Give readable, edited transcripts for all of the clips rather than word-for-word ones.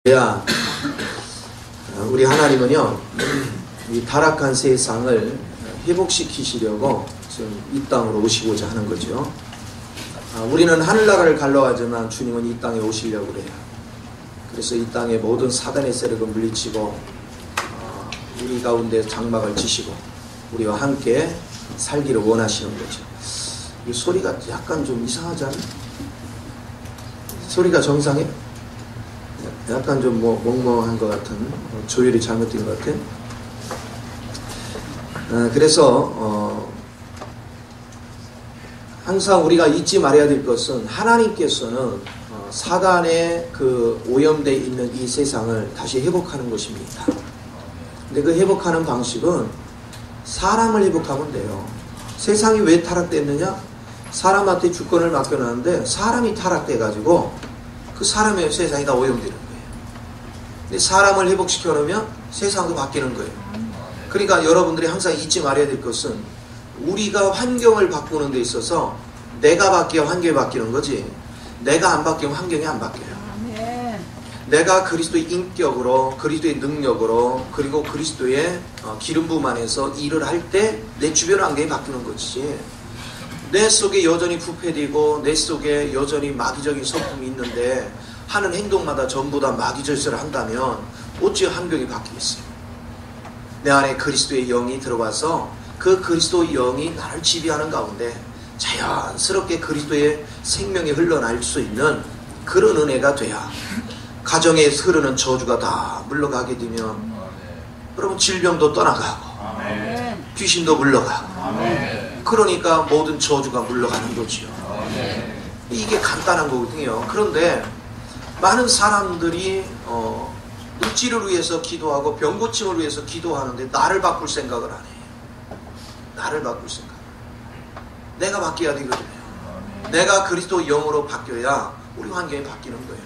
야, 우리 하나님은요, 이 타락한 세상을 회복시키시려고 지금 이 땅으로 오시고자 하는 거죠. 우리는 하늘나라를 갈러가지만 주님은 이 땅에 오시려고 그래요. 그래서 이 땅의 모든 사단의 세력을 물리치고 우리 가운데 장막을 치시고 우리와 함께 살기를 원하시는 거죠. 이 소리가 약간 좀 이상하지 않아요? 소리가 정상해? 약간 좀 멍멍한 것 같은, 조율이 잘못된 것 같아. 그래서 항상 우리가 잊지 말아야 될 것은 하나님께서는 사단의 그 오염되어 있는 이 세상을 다시 회복하는 것입니다. 근데 그 회복하는 방식은 사람을 회복하면 돼요. 세상이 왜 타락됐느냐? 사람한테 주권을 맡겨놨는데 사람이 타락돼가지고 그 사람의 세상이 다 오염되는 거예요. 근데 사람을 회복시켜 놓으면 세상도 바뀌는 거예요. 그러니까 여러분들이 항상 잊지 말아야 될 것은 우리가 환경을 바꾸는 데 있어서 내가 바뀌어 환경이 바뀌는 거지, 내가 안 바뀌면 환경이 안 바뀌어요. 내가 그리스도의 인격으로, 그리스도의 능력으로, 그리고 그리스도의 기름 부음 안에서 일을 할 때 내 주변 환경이 바뀌는 거지, 내 속에 여전히 부패되고 내 속에 여전히 마귀적인 성품이 있는데 하는 행동마다 전부 다 마귀절세를 한다면 어찌 환경이 바뀌겠어요? 내 안에 그리스도의 영이 들어와서 그 그리스도의 영이 나를 지배하는 가운데 자연스럽게 그리스도의 생명이 흘러날 수 있는 그런 은혜가 돼야 가정에 흐르는 저주가 다 물러가게 되면 여러분 질병도 떠나가고 귀신도 물러가고 그러니까 모든 저주가 물러가는 거지요. 이게 간단한 거거든요. 그런데 많은 사람들이 물질을 위해서 기도하고 병고침을 위해서 기도하는데 나를 바꿀 생각을 안 해요. 나를 바꿀 생각. 내가 바뀌어야 되거든요. 내가 그리스도 영으로 바뀌어야 우리 환경이 바뀌는 거예요.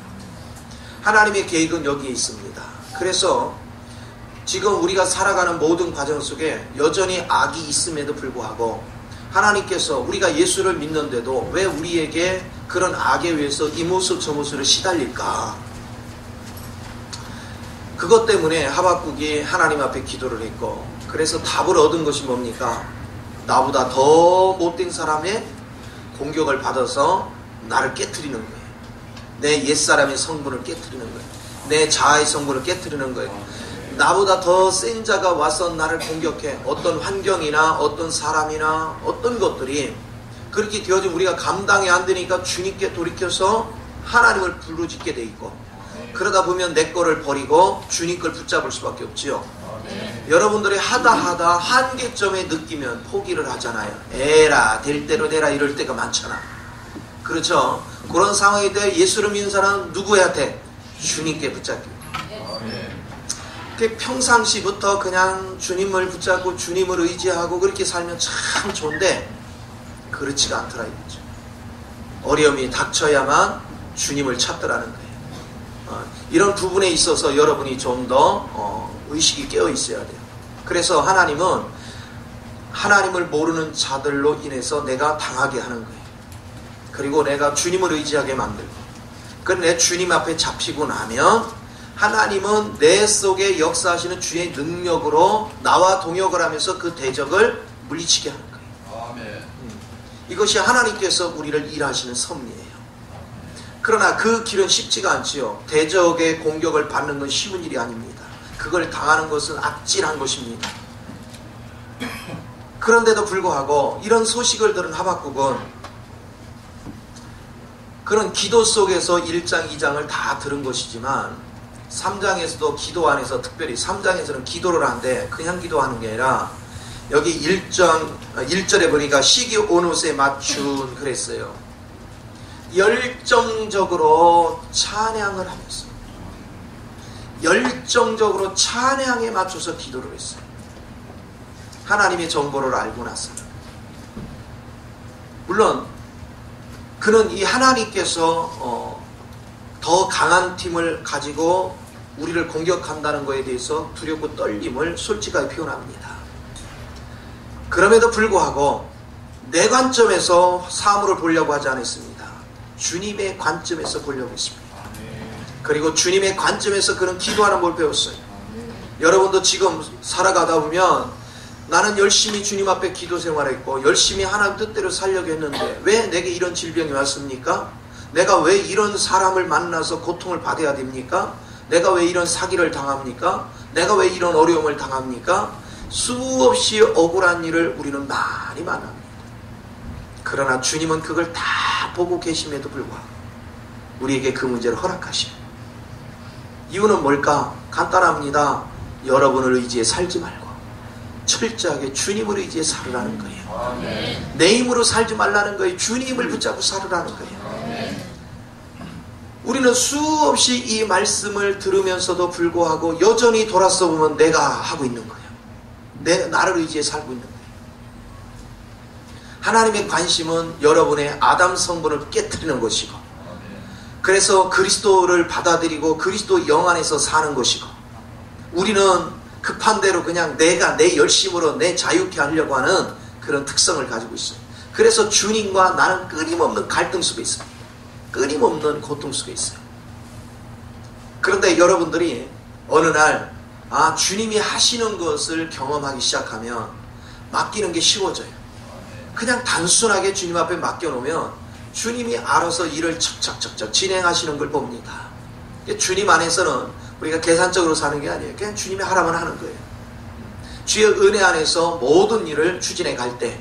하나님의 계획은 여기에 있습니다. 그래서 지금 우리가 살아가는 모든 과정 속에 여전히 악이 있음에도 불구하고 하나님께서 우리가 예수를 믿는데도 왜 우리에게 그런 악에 의해서 이 모습 저 모습을 시달릴까? 그것 때문에 하박국이 하나님 앞에 기도를 했고, 그래서 답을 얻은 것이 뭡니까? 나보다 더 못된 사람의 공격을 받아서 나를 깨트리는 거예요. 내 옛사람의 성분을 깨트리는 거예요. 내 자아의 성분을 깨트리는 거예요. 나보다 더 센 자가 와서 나를 공격해. 어떤 환경이나 어떤 사람이나 어떤 것들이 그렇게 되어지면 우리가 감당이 안 되니까 주님께 돌이켜서 하나님을 부르짖게 돼 있고, 그러다 보면 내 거를 버리고 주님 걸 붙잡을 수밖에 없지요. 여러분들이 하다 한계점에 느끼면 포기를 하잖아요. 에라 될 대로 되라 이럴 때가 많잖아. 그렇죠? 그런 상황에 대해 예수를 믿는 사람은 누구한테? 주님께 붙잡기로. 평상시부터 그냥 주님을 붙잡고 주님을 의지하고 그렇게 살면 참 좋은데 그렇지가 않더라 이거죠. 어려움이 닥쳐야만 주님을 찾더라는 거예요. 이런 부분에 있어서 여러분이 좀 더 의식이 깨어 있어야 돼요. 그래서 하나님은 하나님을 모르는 자들로 인해서 내가 당하게 하는 거예요. 그리고 내가 주님을 의지하게 만들고, 그럼 내 주님 앞에 잡히고 나면 하나님은 내 속에 역사하시는 주의 능력으로 나와 동역을 하면서 그 대적을 물리치게 하는 거예요. 아멘. 이것이 하나님께서 우리를 일하시는 섭리예요. 그러나 그 길은 쉽지가 않지요. 대적의 공격을 받는 건 쉬운 일이 아닙니다. 그걸 당하는 것은 악질한 것입니다. 그런데도 불구하고 이런 소식을 들은 하박국은 그런 기도 속에서 1장, 2장을 다 들은 것이지만 3장에서도 기도 안에서 특별히 3장에서는 기도를 하는데 그냥 기도하는 게 아니라 여기 1절에 보니까 시기온옷에 맞춘 그랬어요. 열정적으로 찬양을 하면서 열정적으로 찬양에 맞춰서 기도를 했어요. 하나님의 정보를 알고 나서는. 물론 그는 이 하나님께서 더 강한 팀을 가지고 우리를 공격한다는 것에 대해서 두렵고 떨림을 솔직하게 표현합니다. 그럼에도 불구하고 내 관점에서 사물을 보려고 하지 않았습니다. 주님의 관점에서 보려고 했습니다. 그리고 주님의 관점에서 그런 기도하는 걸 배웠어요. 여러분도 지금 살아가다 보면 나는 열심히 주님 앞에 기도 생활했고 열심히 하나님 뜻대로 살려고 했는데 왜 내게 이런 질병이 왔습니까? 내가 왜 이런 사람을 만나서 고통을 받아야 됩니까? 내가 왜 이런 사기를 당합니까? 내가 왜 이런 어려움을 당합니까? 수없이 억울한 일을 우리는 많이 만납니다. 그러나 주님은 그걸 다 보고 계심에도 불구하고 우리에게 그 문제를 허락하십니다. 이유는 뭘까? 간단합니다. 여러분을 의지해 살지 말고 철저하게 주님을 의지해 살으라는 거예요. 내 힘으로 살지 말라는 거예요. 주님을 붙잡고 살으라는 거예요. 우리는 수없이 이 말씀을 들으면서도 불구하고 여전히 돌아서 보면 내가 하고 있는 거예요. 나를 의지해 살고 있는 거예요. 하나님의 관심은 여러분의 아담 성분을 깨트리는 것이고 그래서 그리스도를 받아들이고 그리스도 영 안에서 사는 것이고 우리는 급한 대로 그냥 내가 내 열심으로 내 자유케 하려고 하는 그런 특성을 가지고 있어요. 그래서 주님과 나는 끊임없는 갈등 속에 있습니다. 끊임없는 고통 속에 있어요. 그런데 여러분들이 어느 날 주님이 하시는 것을 경험하기 시작하면 맡기는 게 쉬워져요. 그냥 단순하게 주님 앞에 맡겨놓으면 주님이 알아서 일을 척척척척 진행하시는 걸 봅니다. 주님 안에서는 우리가 계산적으로 사는 게 아니에요. 그냥 주님이 하라면 하는 거예요. 주의 은혜 안에서 모든 일을 추진해 갈 때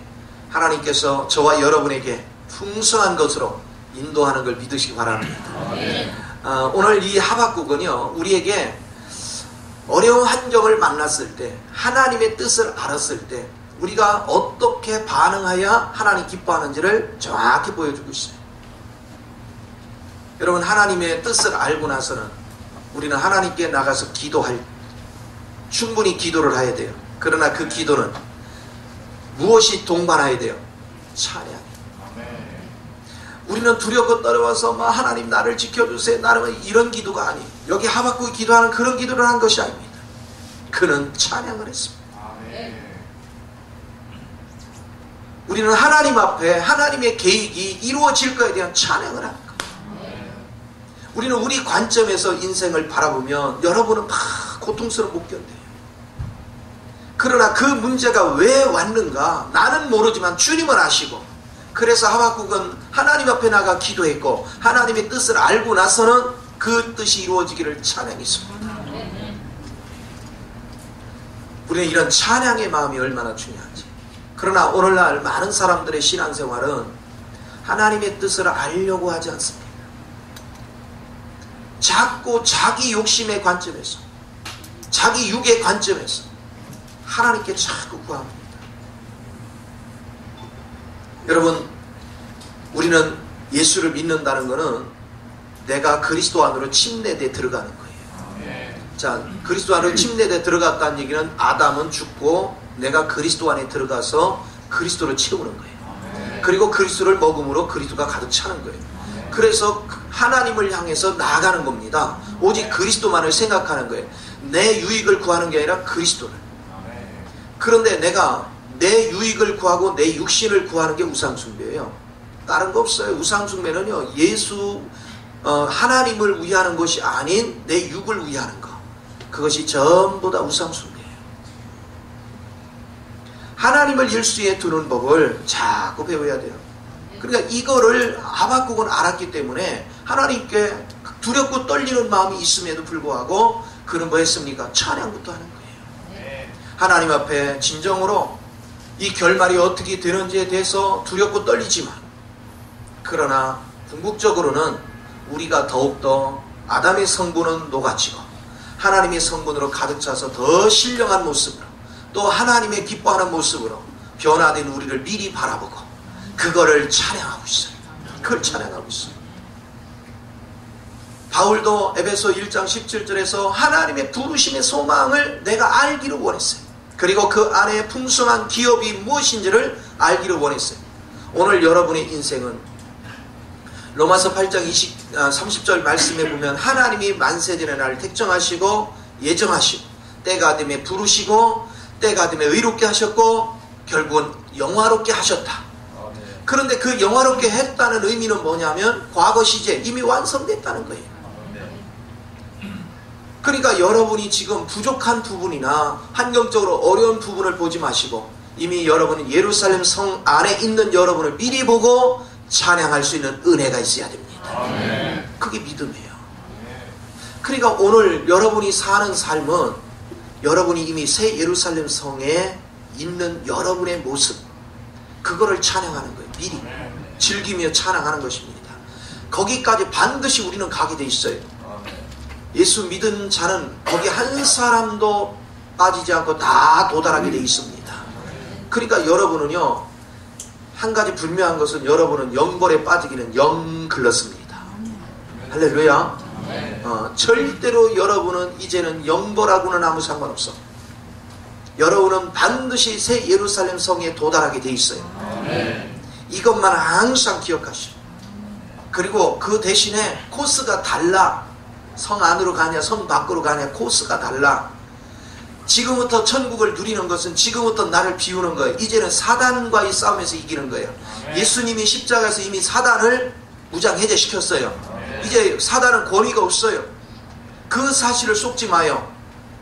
하나님께서 저와 여러분에게 풍성한 것으로 인도하는 걸 믿으시기 바랍니다. 오늘 이 하박국은요 우리에게 어려운 환경을 만났을 때 하나님의 뜻을 알았을 때 우리가 어떻게 반응해야 하나님 기뻐하는지를 정확히 보여주고 있어요. 여러분 하나님의 뜻을 알고 나서는 우리는 하나님께 나가서 충분히 기도를 해야 돼요. 그러나 그 기도는 무엇이 동반해야 돼요? 찬양. 우리는 두렵고 떨어워서 하나님 나를 지켜주세요. 나는 이런 기도가 아니에요. 여기 하박국이 기도하는 그런 기도를 한 것이 아닙니다. 그는 찬양을 했습니다. 우리는 하나님 앞에 하나님의 계획이 이루어질 거에 대한 찬양을 하는 거예요. 우리는 우리 관점에서 인생을 바라보면 여러분은 막 고통스러워 못 견뎌요. 그러나 그 문제가 왜 왔는가 나는 모르지만 주님은 아시고 그래서 하박국은 하나님 앞에 나가 기도했고 하나님의 뜻을 알고 나서는 그 뜻이 이루어지기를 찬양했습니다. 우리는 이런 찬양의 마음이 얼마나 중요한지. 그러나 오늘날 많은 사람들의 신앙생활은 하나님의 뜻을 알려고 하지 않습니다. 자꾸 자기 욕심의 관점에서 자기 육의 관점에서 하나님께 자꾸 구합니다. 여러분 우리는 예수를 믿는다는 것은 내가 그리스도 안으로 침례돼 들어가는 거예요. 자, 그리스도 안으로 침례돼 들어갔다는 얘기는 아담은 죽고 내가 그리스도 안에 들어가서 그리스도를 채우는 거예요. 그리고 그리스도를 먹음으로 그리스도가 가득 차는 거예요. 그래서 하나님을 향해서 나아가는 겁니다. 오직 그리스도만을 생각하는 거예요. 내 유익을 구하는 게 아니라 그리스도를. 그런데 내가 내 유익을 구하고 내 육신을 구하는 게 우상숭배예요. 다른 거 없어요. 우상숭배는요 하나님을 위하는 것이 아닌 내 육을 위하는 것, 그것이 전부 다 우상숭배예요. 하나님을 일수에 두는 법을 자꾸 배워야 돼요. 그러니까 이거를 하박국은 알았기 때문에 하나님께 두렵고 떨리는 마음이 있음에도 불구하고 그는 뭐 했습니까? 찬양부터 하는 거예요. 하나님 앞에 진정으로 이 결말이 어떻게 되는지에 대해서 두렵고 떨리지만 그러나 궁극적으로는 우리가 더욱더 아담의 성분은 녹아지고 하나님의 성분으로 가득 차서 더 신령한 모습으로 또 하나님의 기뻐하는 모습으로 변화된 우리를 미리 바라보고 그거를 찬양하고 있어요. 그걸 찬양하고 있어요. 바울도 에베소 1장 17절에서 하나님의 부르심의 소망을 내가 알기를 원했어요. 그리고 그 안에 풍성한 기업이 무엇인지를 알기를 원했어요. 오늘 여러분의 인생은 로마서 8장 30절 말씀에 보면 하나님이 만세전에 나를 택정하시고 예정하시고 때가 됨에 부르시고 때가 됨에 의롭게 하셨고 결국은 영화롭게 하셨다. 그런데 그 영화롭게 했다는 의미는 뭐냐면 과거 시제 이미 완성됐다는 거예요. 그러니까 여러분이 지금 부족한 부분이나 환경적으로 어려운 부분을 보지 마시고 이미 여러분은 예루살렘 성 안에 있는 여러분을 미리 보고 찬양할 수 있는 은혜가 있어야 됩니다. 아멘. 그게 믿음이에요. 그러니까 오늘 여러분이 사는 삶은 여러분이 이미 새 예루살렘 성에 있는 여러분의 모습, 그거를 찬양하는 거예요. 미리 즐기며 찬양하는 것입니다. 거기까지 반드시 우리는 가게 돼 있어요. 예수 믿은 자는 거기 한 사람도 빠지지 않고 다 도달하게 돼 있습니다. 그러니까 여러분은요, 한 가지 분명한 것은 여러분은 영벌에 빠지기는 영 글렀습니다. 할렐루야. 절대로 여러분은 이제는 영벌하고는 아무 상관없어. 여러분은 반드시 새 예루살렘 성에 도달하게 돼 있어요. 이것만 항상 기억하시오. 그리고 그 대신에 코스가 달라. 성 안으로 가냐 성 밖으로 가냐 코스가 달라. 지금부터 천국을 누리는 것은 지금부터 나를 비우는 거예요. 이제는 사단과의 싸움에서 이기는 거예요. 예수님이 십자가에서 이미 사단을 무장해제시켰어요. 이제 사단은 권위가 없어요. 그 사실을 속지 마요.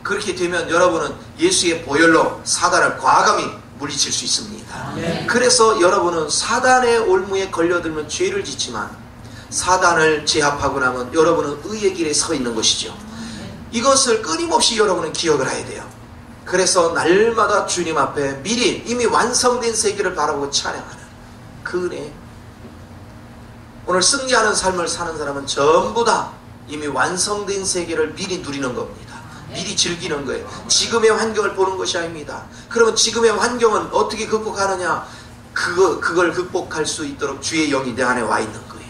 그렇게 되면 여러분은 예수의 보혈로 사단을 과감히 물리칠 수 있습니다. 그래서 여러분은 사단의 올무에 걸려들면 죄를 짓지만 사단을 제압하고 나면 여러분은 의의 길에 서 있는 것이죠. 이것을 끊임없이 여러분은 기억을 해야 돼요. 그래서 날마다 주님 앞에 미리 이미 완성된 세계를 바라보고 찬양하는 그 은혜. 오늘 승리하는 삶을 사는 사람은 전부 다 이미 완성된 세계를 미리 누리는 겁니다. 미리 즐기는 거예요. 지금의 환경을 보는 것이 아닙니다. 그러면 지금의 환경은 어떻게 극복하느냐? 그걸 극복할 수 있도록 주의 영이 내 안에 와 있는 거예요.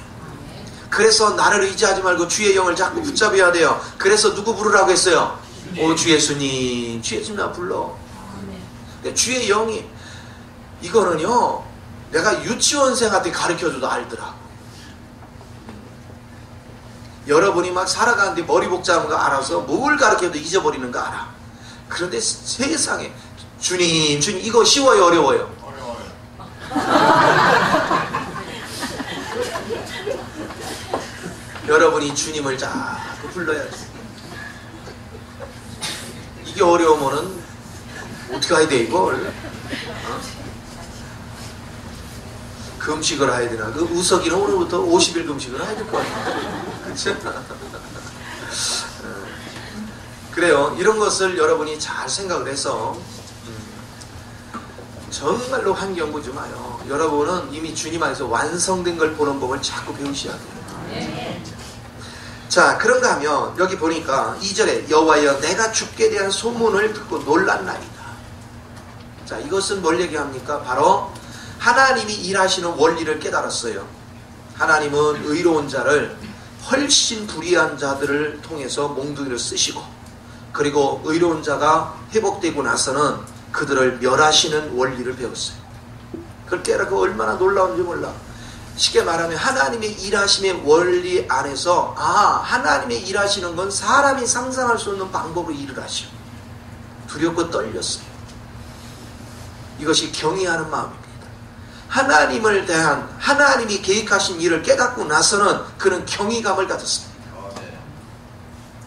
그래서 나를 의지하지 말고 주의 영을 자꾸 붙잡아야 돼요. 그래서 누구 부르라고 했어요? 오 주 예수님, 주 예수님 나 불러. 주의 영이, 이거는요 내가 유치원생한테 가르쳐줘도 알더라고. 여러분이 막 살아가는데 머리 복잡한 거 알아서 뭘 가르쳐도 잊어버리는 거 알아. 그런데 세상에 주님 이거 쉬워요 어려워요? 여러분이 주님을 자꾸 불러야지. 이게 어려우면은 어떻게 해야 돼 이걸? 금식을 해야 되나? 그 우석이는 오늘부터 50일 금식을 해야 될 것 같아요. 그렇죠? 그래요. 이런 것을 여러분이 잘 생각을 해서 정말로 환경 보지 마요. 여러분은 이미 주님 안에서 완성된 걸 보는 법을 자꾸 배우셔야 돼요. 자, 그런가 하면 여기 보니까 2절에 여호와여 내가 주께 대한 소문을 듣고 놀랐나이다. 자, 이것은 뭘 얘기합니까? 바로 하나님이 일하시는 원리를 깨달았어요. 하나님은 의로운 자를 훨씬 불의한 자들을 통해서 몽둥이를 쓰시고, 그리고 의로운 자가 회복되고 나서는 그들을 멸하시는 원리를 배웠어요. 그걸 깨달고 얼마나 놀라운지 몰라. 쉽게 말하면 하나님의 일하심의 원리 안에서 하나님의 일하시는 건 사람이 상상할 수 없는 방법으로 일을 하셔. 두렵고 떨렸어요. 이것이 경외하는 마음입니다. 하나님을 대한 하나님이 계획하신 일을 깨닫고 나서는 그는 경외감을 가졌습니다.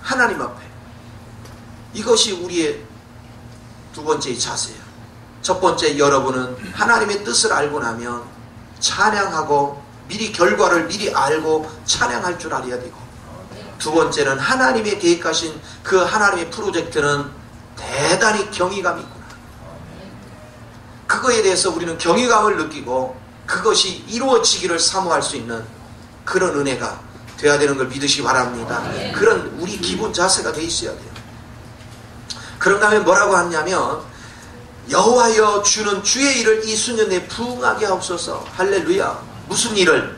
하나님 앞에. 이것이 우리의 두 번째 자세예요. 첫 번째, 여러분은 하나님의 뜻을 알고 나면 찬양하고 미리 결과를 미리 알고 찬양할 줄 알아야 되고, 두 번째는 하나님의 계획하신 그 하나님의 프로젝트는 대단히 경외감이 있구나. 그거에 대해서 우리는 경외감을 느끼고 그것이 이루어지기를 사모할 수 있는 그런 은혜가 되어야 되는 걸 믿으시기 바랍니다. 그런 우리 기본 자세가 돼 있어야 돼요. 그런가 하면 뭐라고 하냐면 여호와여 주는 주의 일을 이 수년 내에 부응하게 하옵소서. 할렐루야. 무슨 일을?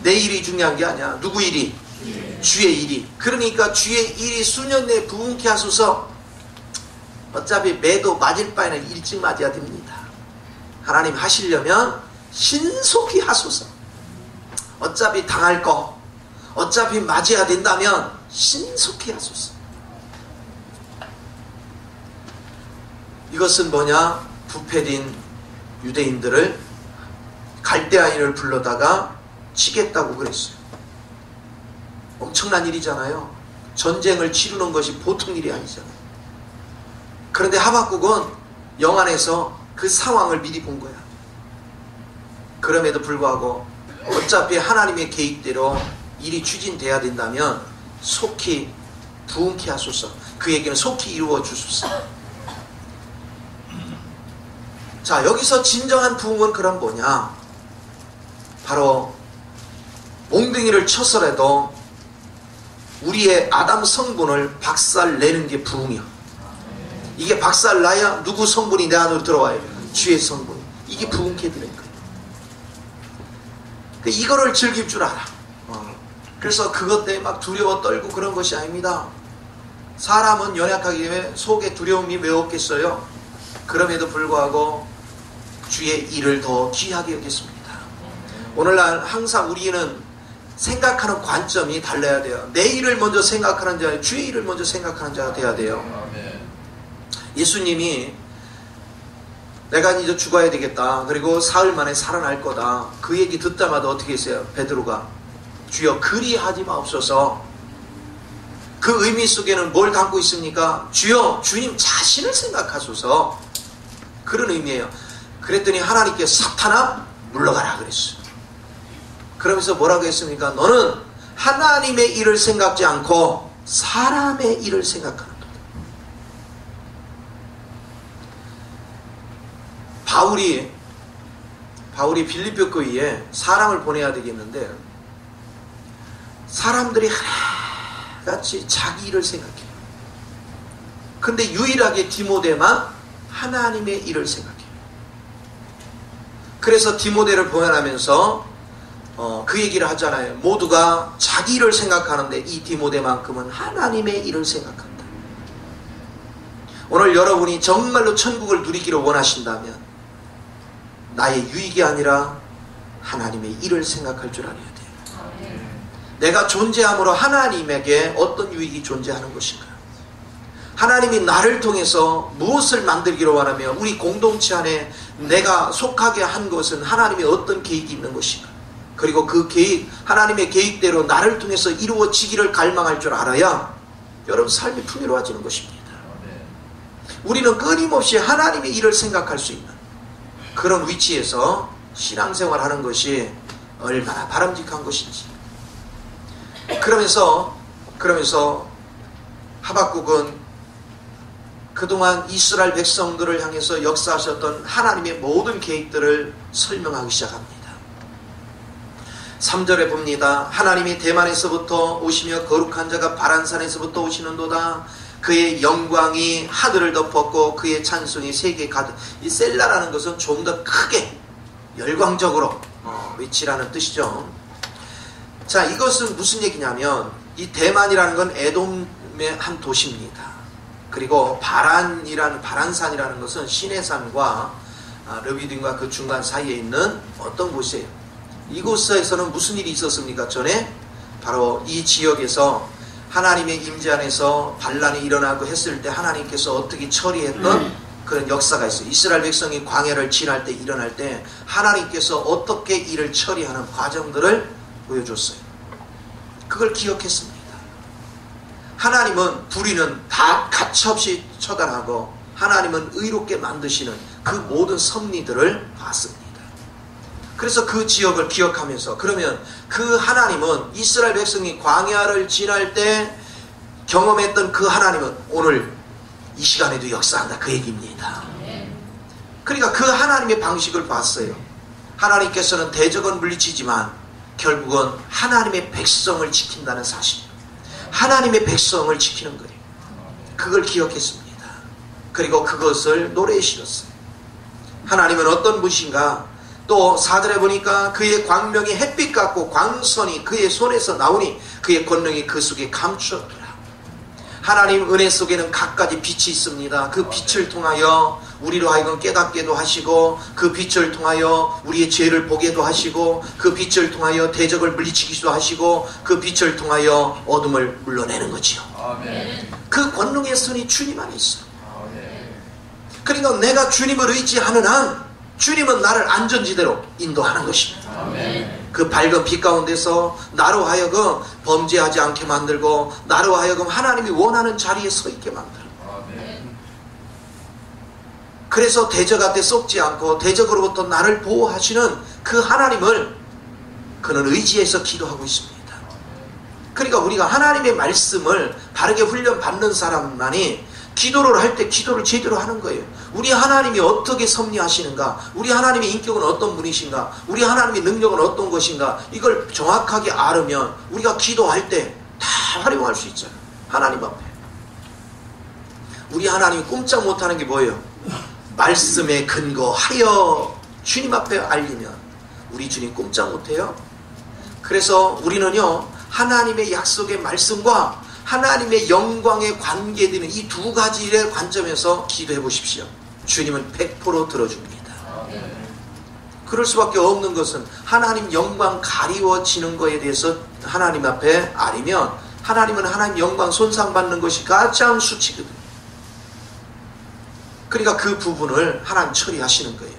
내 일이 중요한 게 아니야. 누구 일이? 주의 일이. 그러니까 주의 일이 수년 내에 부응케 하소서. 어차피 매도 맞을 바에는 일찍 맞아야 됩니다. 하나님 하시려면 신속히 하소서. 어차피 당할 거, 어차피 맞아야 된다면 신속히 하소서. 이것은 뭐냐? 부패된 유대인들을 갈대아인을 불러다가 치겠다고 그랬어요. 엄청난 일이잖아요. 전쟁을 치르는 것이 보통 일이 아니잖아요. 그런데 하박국은 영안에서 그 상황을 미리 본 거야. 그럼에도 불구하고 어차피 하나님의 계획대로 일이 추진돼야 된다면 속히 부흥케 하소서. 그 얘기는 속히 이루어 주소서. 자, 여기서 진정한 부흥은 그럼 뭐냐? 바로 몽둥이를 쳐서라도 우리의 아담 성분을 박살내는 게 부흥이야. 이게 박살나야 누구 성분이 내 안으로 들어와요? 주의 성분. 이게 부흥케 되는 거예요. 이거를 즐길 줄 알아. 그래서 그것 때문에 막 두려워 떨고 그런 것이 아닙니다. 사람은 연약하기 때문에 속에 두려움이 왜 없겠어요? 그럼에도 불구하고 주의 일을 더 귀하게 여겼습니다. 오늘날 항상 우리는 생각하는 관점이 달라야 돼요. 내 일을 먼저 생각하는 자, 주의 일을 먼저 생각하는 자가 돼야 돼요. 예수님이 내가 이제 죽어야 되겠다. 그리고 사흘 만에 살아날 거다. 그 얘기 듣자마자 어떻게 했어요? 베드로가 주여 그리하지 마옵소서. 그 의미 속에는 뭘 담고 있습니까? 주여 주님 자신을 생각하소서. 그런 의미예요. 그랬더니 하나님께서 사탄아 물러가라 그랬어요. 그러면서 뭐라고 했습니까? 너는 하나님의 일을 생각지 않고 사람의 일을 생각하는 거다. 바울이 빌립보 교회에 사람을 보내야 되겠는데 사람들이 하나같이 자기 일을 생각해요. 근데 유일하게 디모데만 하나님의 일을 생각해요. 그래서 디모데를 보내면서 그 얘기를 하잖아요. 모두가 자기 일을 생각하는데 이 디모데만큼은 하나님의 일을 생각한다. 오늘 여러분이 정말로 천국을 누리기를 원하신다면 나의 유익이 아니라 하나님의 일을 생각할 줄 알아야 돼요. 내가 존재함으로 하나님에게 어떤 유익이 존재하는 것인가? 하나님이 나를 통해서 무엇을 만들기로 원하며 우리 공동체 안에 내가 속하게 한 것은 하나님의 어떤 계획이 있는 것인가? 그리고 그 계획, 하나님의 계획대로 나를 통해서 이루어지기를 갈망할 줄 알아야 여러분 삶이 풍요로워지는 것입니다. 우리는 끊임없이 하나님의 일을 생각할 수 있는 그런 위치에서 신앙생활하는 것이 얼마나 바람직한 것인지. 그러면서 하박국은 그동안 이스라엘 백성들을 향해서 역사하셨던 하나님의 모든 계획들을 설명하기 시작합니다. 3절에 봅니다. 하나님이 대만에서부터 오시며 거룩한 자가 바란산에서부터 오시는도다. 그의 영광이 하늘을 덮었고 그의 찬송이 세계에 가득. 이 셀라라는 것은 좀 더 크게 열광적으로 외치라는 뜻이죠. 자, 이것은 무슨 얘기냐면 이 대만이라는 건 에돔의 한 도시입니다. 그리고 바란산이라는 것은 시내산과 르비딤과 그 중간 사이에 있는 어떤 곳이에요. 이곳에서는 무슨 일이 있었습니까? 전에 바로 이 지역에서 하나님의 임재 안에서 반란이 일어나고 했을 때 하나님께서 어떻게 처리했던 그런 역사가 있어요. 이스라엘 백성이 광야를 지날 때 일어날 때 하나님께서 어떻게 일을 처리하는 과정들을 보여줬어요. 그걸 기억했습니다. 하나님은 불의는 다 가차없이 처단하고 하나님은 의롭게 만드시는 그 모든 섭리들을 봤습니다. 그래서 그 지역을 기억하면서 그러면 그 하나님은 이스라엘 백성이 광야를 지날 때 경험했던 그 하나님은 오늘 이 시간에도 역사한다 그 얘기입니다. 그러니까 그 하나님의 방식을 봤어요. 하나님께서는 대적은 물리치지만 결국은 하나님의 백성을 지킨다는 사실, 하나님의 백성을 지키는 거예요. 그걸 기억했습니다. 그리고 그것을 노래에 실었어요. 하나님은 어떤 분이신가? 또 4절에 보니까 그의 광명이 햇빛 같고 광선이 그의 손에서 나오니 그의 권능이 그 속에 감추었더라. 하나님 은혜 속에는 갖가지 빛이 있습니다. 그 빛을 통하여 우리로 하여금 깨닫게도 하시고 그 빛을 통하여 우리의 죄를 보게도 하시고 그 빛을 통하여 대적을 물리치기도 하시고 그 빛을 통하여 어둠을 물러내는 거지요. 아멘. 그 권능의 손이 주님 안에 있어. 아멘. 그러니까 내가 주님을 의지하는 한 주님은 나를 안전지대로 인도하는 것입니다. 아멘. 그 밝은 빛 가운데서 나로 하여금 범죄하지 않게 만들고 나로 하여금 하나님이 원하는 자리에 서 있게 만들어. 그래서 대적한테 속지 않고 대적으로부터 나를 보호하시는 그 하나님을 그는 의지해서 기도하고 있습니다. 그러니까 우리가 하나님의 말씀을 바르게 훈련받는 사람만이 기도를 할 때 기도를 제대로 하는 거예요. 우리 하나님이 어떻게 섭리하시는가, 우리 하나님의 인격은 어떤 분이신가, 우리 하나님의 능력은 어떤 것인가, 이걸 정확하게 알으면 우리가 기도할 때 다 활용할 수 있잖아요. 하나님 앞에. 우리 하나님이 꼼짝 못하는 게 뭐예요? 말씀에 근거하여 주님 앞에 알리면 우리 주님 꼼짝 못해요. 그래서 우리는요, 하나님의 약속의 말씀과 하나님의 영광에 관계되는 이 두 가지의 관점에서 기도해 보십시오. 주님은 100% 들어줍니다. 그럴 수밖에 없는 것은 하나님 영광 가리워지는 것에 대해서 하나님 앞에 아리면 하나님은 하나님 영광 손상받는 것이 가장 수치거든요. 그러니까 그 부분을 하나님 처리하시는 거예요.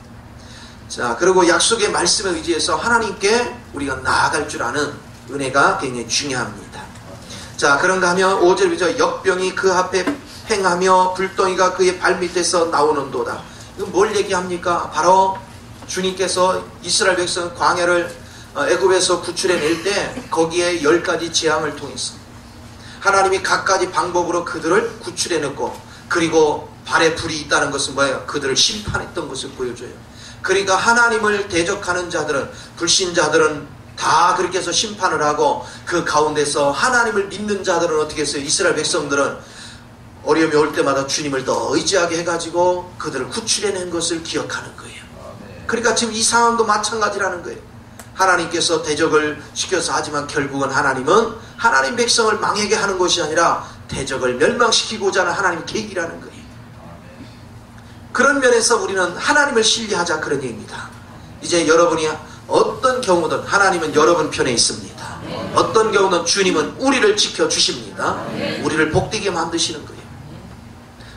자, 그리고 약속의 말씀에 의지해서 하나님께 우리가 나아갈 줄 아는 은혜가 굉장히 중요합니다. 자, 그런가 하면 5절이죠. 역병이 그 앞에 행하며 불덩이가 그의 발밑에서 나오는도다. 이건 뭘 얘기합니까? 바로 주님께서 이스라엘 백성 광야를 애굽에서 구출해낼 때 거기에 10가지 재앙을 통해서 하나님이 각가지 방법으로 그들을 구출해냈고, 그리고 발에 불이 있다는 것은 뭐예요? 그들을 심판했던 것을 보여줘요. 그러니까 하나님을 대적하는 자들은, 불신자들은 다 그렇게 해서 심판을 하고, 그 가운데서 하나님을 믿는 자들은 어떻게 했어요? 이스라엘 백성들은 어려움이 올 때마다 주님을 더 의지하게 해가지고 그들을 구출해낸 것을 기억하는 거예요. 그러니까 지금 이 상황도 마찬가지라는 거예요. 하나님께서 대적을 시켜서 하지만 결국은 하나님은 하나님 백성을 망하게 하는 것이 아니라 대적을 멸망시키고자 하는 하나님의 계획이라는 거예요. 그런 면에서 우리는 하나님을 신뢰하자, 그런 얘기입니다. 이제 여러분이 어떤 경우든 하나님은 여러분 편에 있습니다. 어떤 경우는 주님은 우리를 지켜주십니다. 우리를 복되게 만드시는 거예요.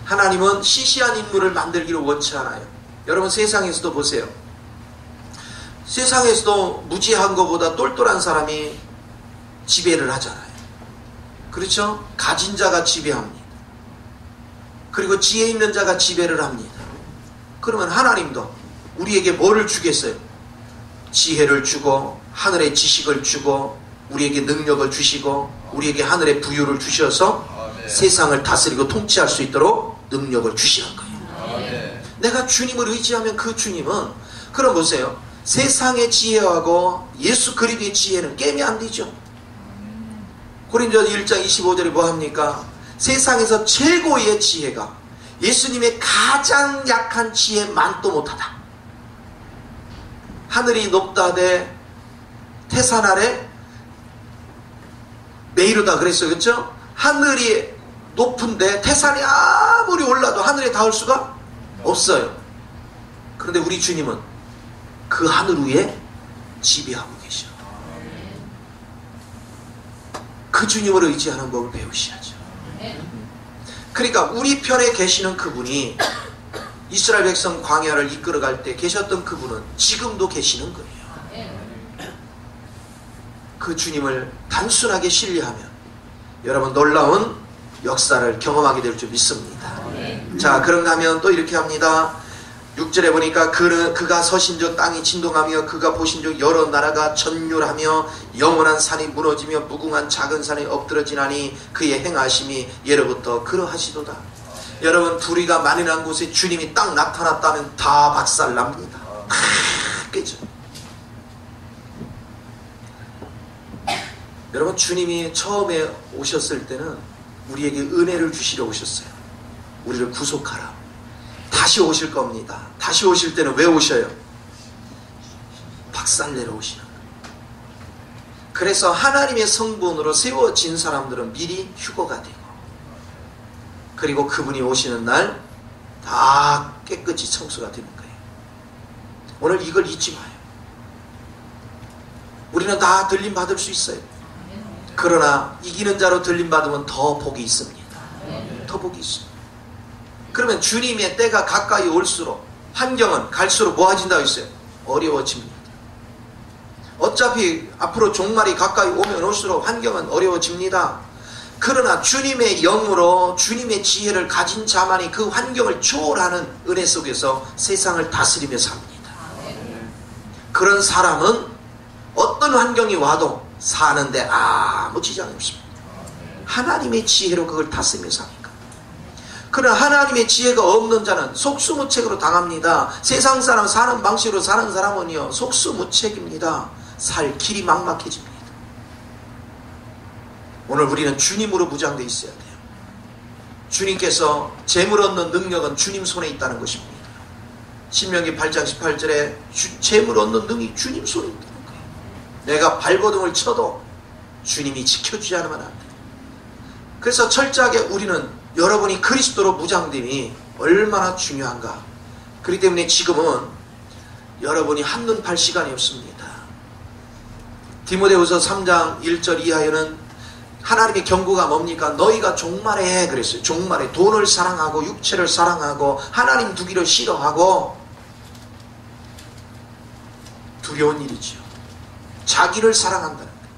하나님은 시시한 인물을 만들기를 원치 않아요. 여러분 세상에서도 보세요. 세상에서도 무지한 것보다 똘똘한 사람이 지배를 하잖아요. 그렇죠? 가진 자가 지배합니다. 그리고 지혜 있는 자가 지배를 합니다. 그러면 하나님도 우리에게 뭐를 주겠어요? 지혜를 주고 하늘의 지식을 주고 우리에게 능력을 주시고 우리에게 하늘의 부유를 주셔서 세상을 다스리고 통치할 수 있도록 능력을 주시는 거예요. 내가 주님을 의지하면 그 주님은, 그럼 보세요. 세상의 지혜하고 예수 그리스도의 지혜는 게임이 안 되죠. 고린도서 1장 25절에 뭐 합니까? 세상에서 최고의 지혜가 예수님의 가장 약한 지혜만도 못하다. 하늘이 높다되 태산 아래 메이르다 그랬어요. 그렇죠? 하늘이 높은데 태산이 아무리 올라도 하늘에 닿을 수가 없어요. 그런데 우리 주님은 그 하늘 위에 지배하고 계셔. 그 주님을 의지하는 법을 배우셔야죠. 그러니까 우리 편에 계시는 그분이 이스라엘 백성 광야를 이끌어갈 때 계셨던 그분은 지금도 계시는 거예요. 그 주님을 단순하게 신뢰하면 여러분 놀라운 역사를 경험하게 될 줄 믿습니다. 자, 그런가 하면 또 이렇게 합니다. 6절에 보니까 그가 서신적 땅이 진동하며 그가 보신적 여러 나라가 전율하며 영원한 산이 무너지며 무궁한 작은 산이 엎드러지나니 그의 행하심이 예로부터 그러하시도다. 여러분, 불의가 만연한 곳에 주님이 딱 나타났다면 다 박살납니다. 다 깨져. 여러분, 주님이 처음에 오셨을 때는 우리에게 은혜를 주시러 오셨어요. 우리를 구속하라. 다시 오실 겁니다. 다시 오실 때는 왜 오셔요? 박살내러 오시는 거예요. 그래서 하나님의 성분으로 세워진 사람들은 미리 휴거가 되고, 그리고 그분이 오시는 날 다 깨끗이 청소가 되는 거예요. 오늘 이걸 잊지 마요. 우리는 다 들림 받을 수 있어요. 그러나 이기는 자로 들림 받으면 더 복이 있습니다. 더 복이 있습니다. 그러면 주님의 때가 가까이 올수록 환경은 갈수록 뭐해진다고 했어요? 어려워집니다. 어차피 앞으로 종말이 가까이 오면 올수록 환경은 어려워집니다. 그러나 주님의 영으로 주님의 지혜를 가진 자만이 그 환경을 초월하는 은혜 속에서 세상을 다스리며 삽니다. 그런 사람은 어떤 환경이 와도 사는데 아무 지장이 없습니다. 하나님의 지혜로 그걸 다스리며 사니까. 그러나 하나님의 지혜가 없는 자는 속수무책으로 당합니다. 세상 사람 사는 방식으로 사는 사람은요, 속수무책입니다. 살 길이 막막해집니다. 오늘 우리는 주님으로 무장되어 있어야 돼요. 주님께서 재물 얻는 능력은 주님 손에 있다는 것입니다. 신명기 8장 18절에 재물 얻는 능이 주님 손에 있다는 거예요. 내가 발버둥을 쳐도 주님이 지켜주지 않으면 안 돼요. 그래서 철저하게 우리는 여러분이 그리스도로 무장됨이 얼마나 중요한가. 그렇기 때문에 지금은 여러분이 한눈 팔 시간이 없습니다. 디모데후서 3장 1절 이하에는 하나님의 경고가 뭡니까? 너희가 종말에 그랬어요. 종말에 돈을 사랑하고 육체를 사랑하고 하나님 두기를 싫어하고 두려운 일이지요. 자기를 사랑한다는 거예요.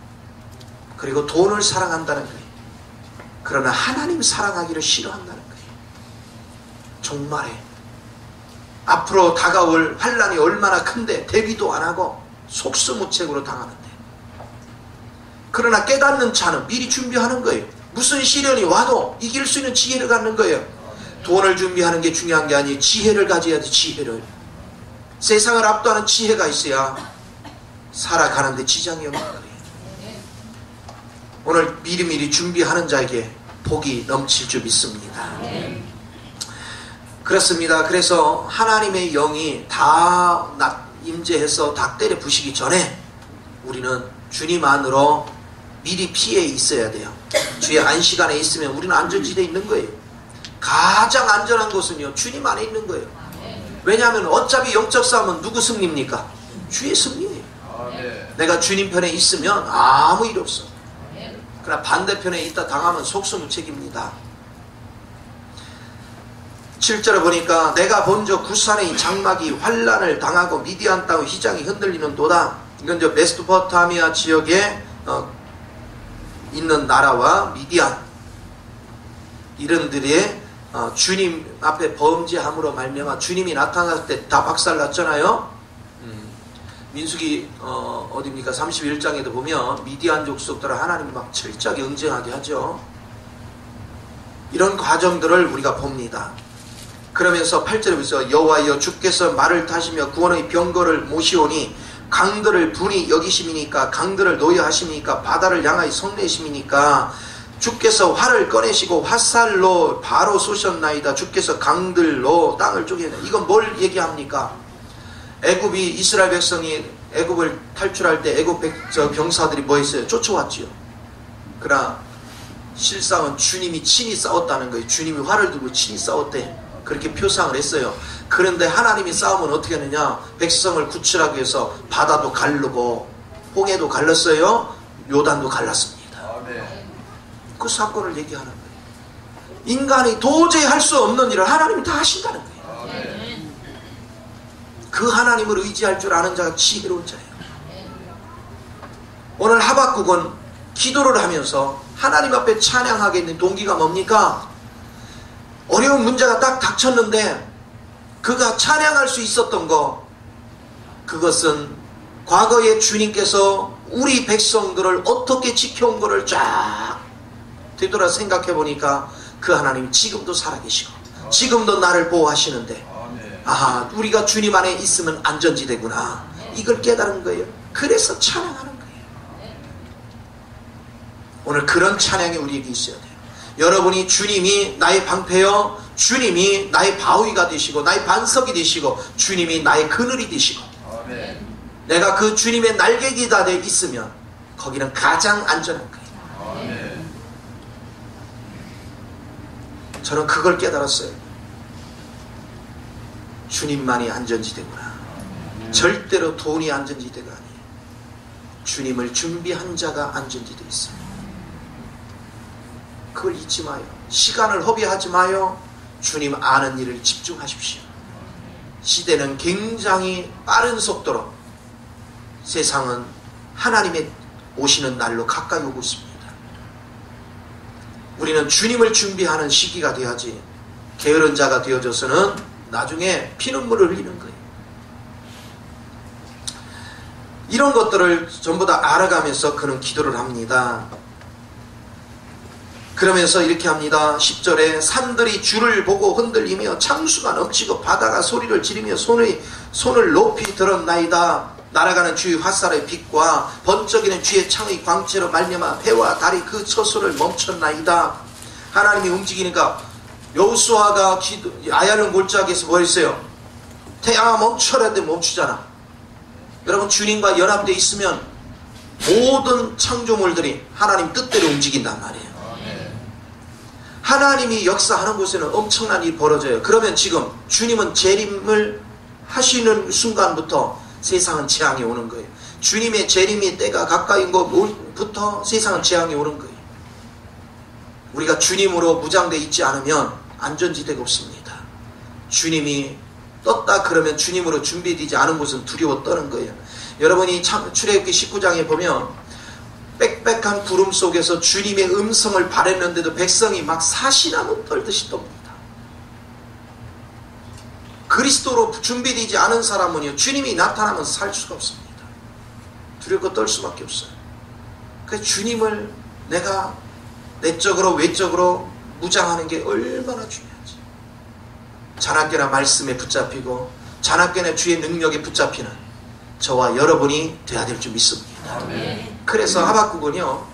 그리고 돈을 사랑한다는 거예요. 그러나 하나님 사랑하기를 싫어한다는 거예요. 종말에 앞으로 다가올 환난이 얼마나 큰데 대비도 안 하고 속수무책으로 당하는데, 그러나 깨닫는 자는 미리 준비하는 거예요. 무슨 시련이 와도 이길 수 있는 지혜를 갖는 거예요. 돈을 준비하는 게 중요한 게 아니에요. 지혜를 가져야 돼. 지혜를. 세상을 압도하는 지혜가 있어야 살아가는데 지장이 없는 거예요. 오늘 미리미리 준비하는 자에게 복이 넘칠 줄 믿습니다. 그렇습니다. 그래서 하나님의 영이 다 임재해서 다 때려 부시기 전에 우리는 주님 안으로 미리 피해 있어야 돼요. 주의 안식안에 있으면 우리는 안전지대에 있는 거예요. 가장 안전한 곳은요, 주님 안에 있는 거예요. 왜냐하면 어차피 영적 싸움은 누구 승리입니까? 주의 승리예요. 내가 주님 편에 있으면 아무 일 없어. 그러나 반대편에 있다 당하면 속수무책입니다. 7절에 보니까 내가 본저 구산의 장막이 환란을 당하고 미디안 땅의 휘장이 흔들리는 도다. 이건 저 메소포타미아 지역에 있는 나라와 미디안 이런들의 주님 앞에 범죄함으로 말미암아 주님이 나타났을 때 다 박살났잖아요. 민수기 어디입니까? 31장에도 보면 미디안 족속들을 하나님이 막 철저하게 응징하게 하죠. 이런 과정들을 우리가 봅니다. 그러면서 8절에 보세요. 여호와여 주께서 말을 타시며 구원의 병거를 모시오니 강들을 분이 여기심이니까 강들을 노여하심이니까 바다를 향하여 성내심이니까 주께서 활을 꺼내시고 화살로 바로 쏘셨나이다. 주께서 강들로 땅을 쪼개나. 이건 뭘 얘기합니까? 애굽이 이스라엘 백성이 애굽을 탈출할 때 애굽 병사들이 뭐 했어요? 쫓아왔지요. 그러나 실상은 주님이 친히 싸웠다는 거예요. 주님이 활을 들고 친히 싸웠대. 그렇게 표상을 했어요. 그런데 하나님이 싸움은 어떻게 하느냐? 백성을 구출하기 위해서 바다도 가르고 홍해도 갈랐어요. 요단도 갈랐습니다. 그 사건을 얘기하는 거예요. 인간이 도저히 할 수 없는 일을 하나님이 다 하신다는 거예요. 그 하나님을 의지할 줄 아는 자가 지혜로운 자예요. 오늘 하박국은 기도를 하면서 하나님 앞에 찬양하게 있는 동기가 뭡니까? 어려운 문제가 딱 닥쳤는데 그가 찬양할 수 있었던 거, 그것은 과거에 주님께서 우리 백성들을 어떻게 지켜온 것을 쫙 되돌아 생각해 보니까 그 하나님 지금도 살아계시고 지금도 나를 보호하시는데, 아, 우리가 주님 안에 있으면 안전지대구나, 이걸 깨달은 거예요. 그래서 찬양하는 거예요. 오늘 그런 찬양이 우리에게 있어야 돼요. 여러분이 주님이 나의 방패요, 주님이 나의 바위가 되시고 나의 반석이 되시고 주님이 나의 그늘이 되시고 내가 그 주님의 날개기가 돼 있으면 거기는 가장 안전한 거예요. 저는 그걸 깨달았어요. 주님만이 안전지대구나. 절대로 돈이 안전지대가 아니에요. 주님을 준비한 자가 안전지대에 있어요. 그걸 잊지 마요. 시간을 허비하지 마요. 주님 아는 일을 집중하십시오. 시대는 굉장히 빠른 속도로, 세상은 하나님의 오시는 날로 가까이 오고 있습니다. 우리는 주님을 준비하는 시기가 돼야지 게으른 자가 되어져서는 나중에 피눈물을 흘리는 거예요. 이런 것들을 전부 다 알아가면서 그는 기도를 합니다. 그러면서 이렇게 합니다. 10절에 산들이 주를 보고 흔들리며 창수가 넘치고 바다가 소리를 지르며 손을 높이 들었나이다. 날아가는 주의 화살의 빛과 번쩍이는 주의 창의 광채로 말미암아 해와 달이 그 처소를 멈췄나이다. 하나님이 움직이니까 여호수아가 아얄론 골짜기에서 뭐 했어요? 태양아 멈춰라 했는데 멈추잖아. 여러분, 주님과 연합되어 있으면 모든 창조물들이 하나님 뜻대로 움직인단 말이에요. 하나님이 역사하는 곳에는 엄청난 일이 벌어져요. 그러면 지금 주님은 재림을 하시는 순간부터 세상은 재앙이 오는 거예요. 주님의 재림의 때가 가까이인 것부터 세상은 재앙이 오는 거예요. 우리가 주님으로 무장되어 있지 않으면 안전지대가 없습니다. 주님이 떴다 그러면 주님으로 준비되지 않은 곳은 두려워 떠는 거예요. 여러분이 출애굽기 19장에 보면 빽빽한 구름 속에서 주님의 음성을 바랬는데도 백성이 막 사시나무 떨듯이 떱니다. 그리스도로 준비되지 않은 사람은요, 주님이 나타나면 살 수가 없습니다. 두렵고 떨 수밖에 없어요. 그래서 주님을 내가 내적으로 외적으로 무장하는 게 얼마나 중요한지. 자나깨나 말씀에 붙잡히고 자나깨나 주의 능력에 붙잡히는 저와 여러분이 돼야 될 줄 믿습니다. 아멘. 그래서 하박국은요,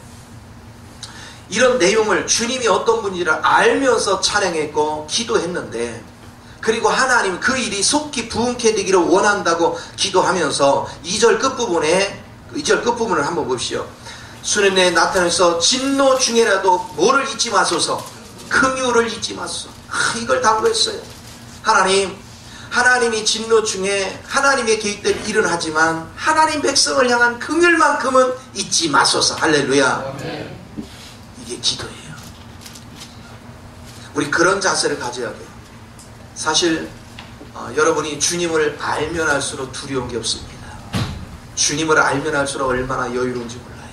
이런 내용을 주님이 어떤 분인지를 알면서 찬양했고 기도했는데, 그리고 하나님 그 일이 속히 부흥케 되기를 원한다고 기도하면서 2절 끝부분을 한번 보십시오. 수는 내에 나타나서 진노 중에라도 뭐를 잊지 마소서, 긍휼을 잊지 마소서. 이걸 당부했어요. 하나님이 진노 중에 하나님의 계획된 일은 하지만 하나님 백성을 향한 긍휼만큼은 잊지 마소서. 할렐루야. 이게 기도예요. 우리 그런 자세를 가져야 돼요. 사실 여러분이 주님을 알면 알수록 두려운 게 없습니다. 주님을 알면 알수록 얼마나 여유로운지 몰라요.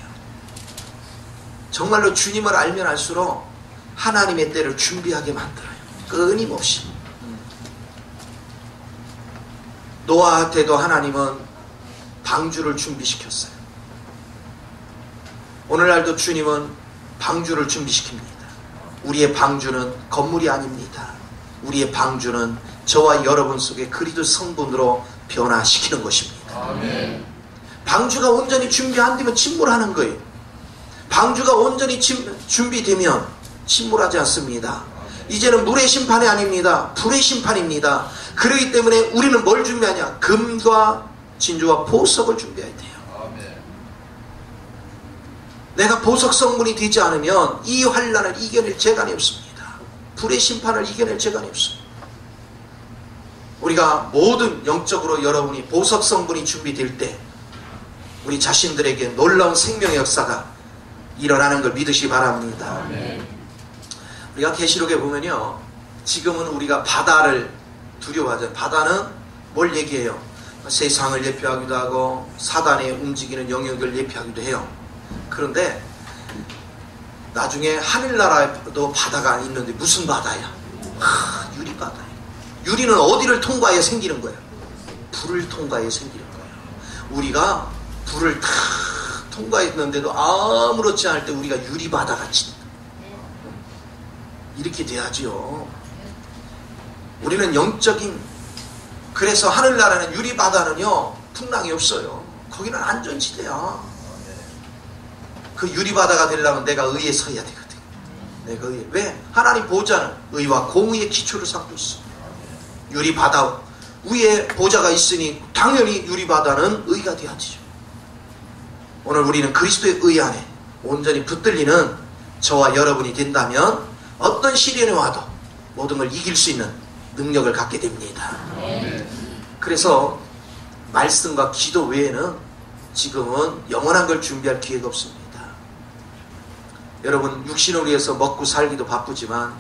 정말로 주님을 알면 알수록 하나님의 때를 준비하게 만들어요. 끊임없이. 노아한테도 하나님은 방주를 준비시켰어요. 오늘날도 주님은 방주를 준비시킵니다. 우리의 방주는 건물이 아닙니다. 우리의 방주는 저와 여러분 속에 그리스도 성분으로 변화시키는 것입니다. 아멘. 방주가 온전히 준비 안 되면 침몰하는 거예요. 방주가 온전히 준비되면 침몰하지 않습니다. 이제는 물의 심판이 아닙니다. 불의 심판입니다. 그렇기 때문에 우리는 뭘 준비하냐? 금과 진주와 보석을 준비해야 돼요. 내가 보석 성분이 되지 않으면 이 환난을 이겨낼 재간이 없습니다. 불의 심판을 이겨낼 재간이 없어요. 우리가 모든 영적으로 여러분이 보석 성분이 준비될 때 우리 자신들에게 놀라운 생명의 역사가 일어나는 걸 믿으시기 바랍니다. 우리가 계시록에 보면요, 지금은 우리가 바다를 두려워하잖아요. 바다는 뭘 얘기해요? 세상을 예표하기도 하고 사단의 움직이는 영역을 예표하기도 해요. 그런데 나중에 하늘나라에도 바다가 있는데 무슨 바다야? 유리바다예요. 유리는 어디를 통과해 생기는 거예요? 불을 통과해 생기는 거예요. 우리가 불을 다 통과했는데도 아무렇지 않을 때 우리가 유리바다같이 이렇게 돼야지요. 우리는 영적인, 그래서 하늘나라는 유리바다는요 풍랑이 없어요. 거기는 안전지대야. 그 유리바다가 되려면 내가 의에 서야 되거든. 내가 의에. 왜? 하나님 보좌는 의와 공의의 기초를 삼고 있어. 유리바다 위에 보좌가 있으니 당연히 유리바다는 의가 돼야지요. 오늘 우리는 그리스도의 의 안에 온전히 붙들리는 저와 여러분이 된다면 어떤 시련이 와도 모든 걸 이길 수 있는 능력을 갖게 됩니다. 그래서 말씀과 기도 외에는 지금은 영원한 걸 준비할 기회가 없습니다. 여러분, 육신을 위해서 먹고 살기도 바쁘지만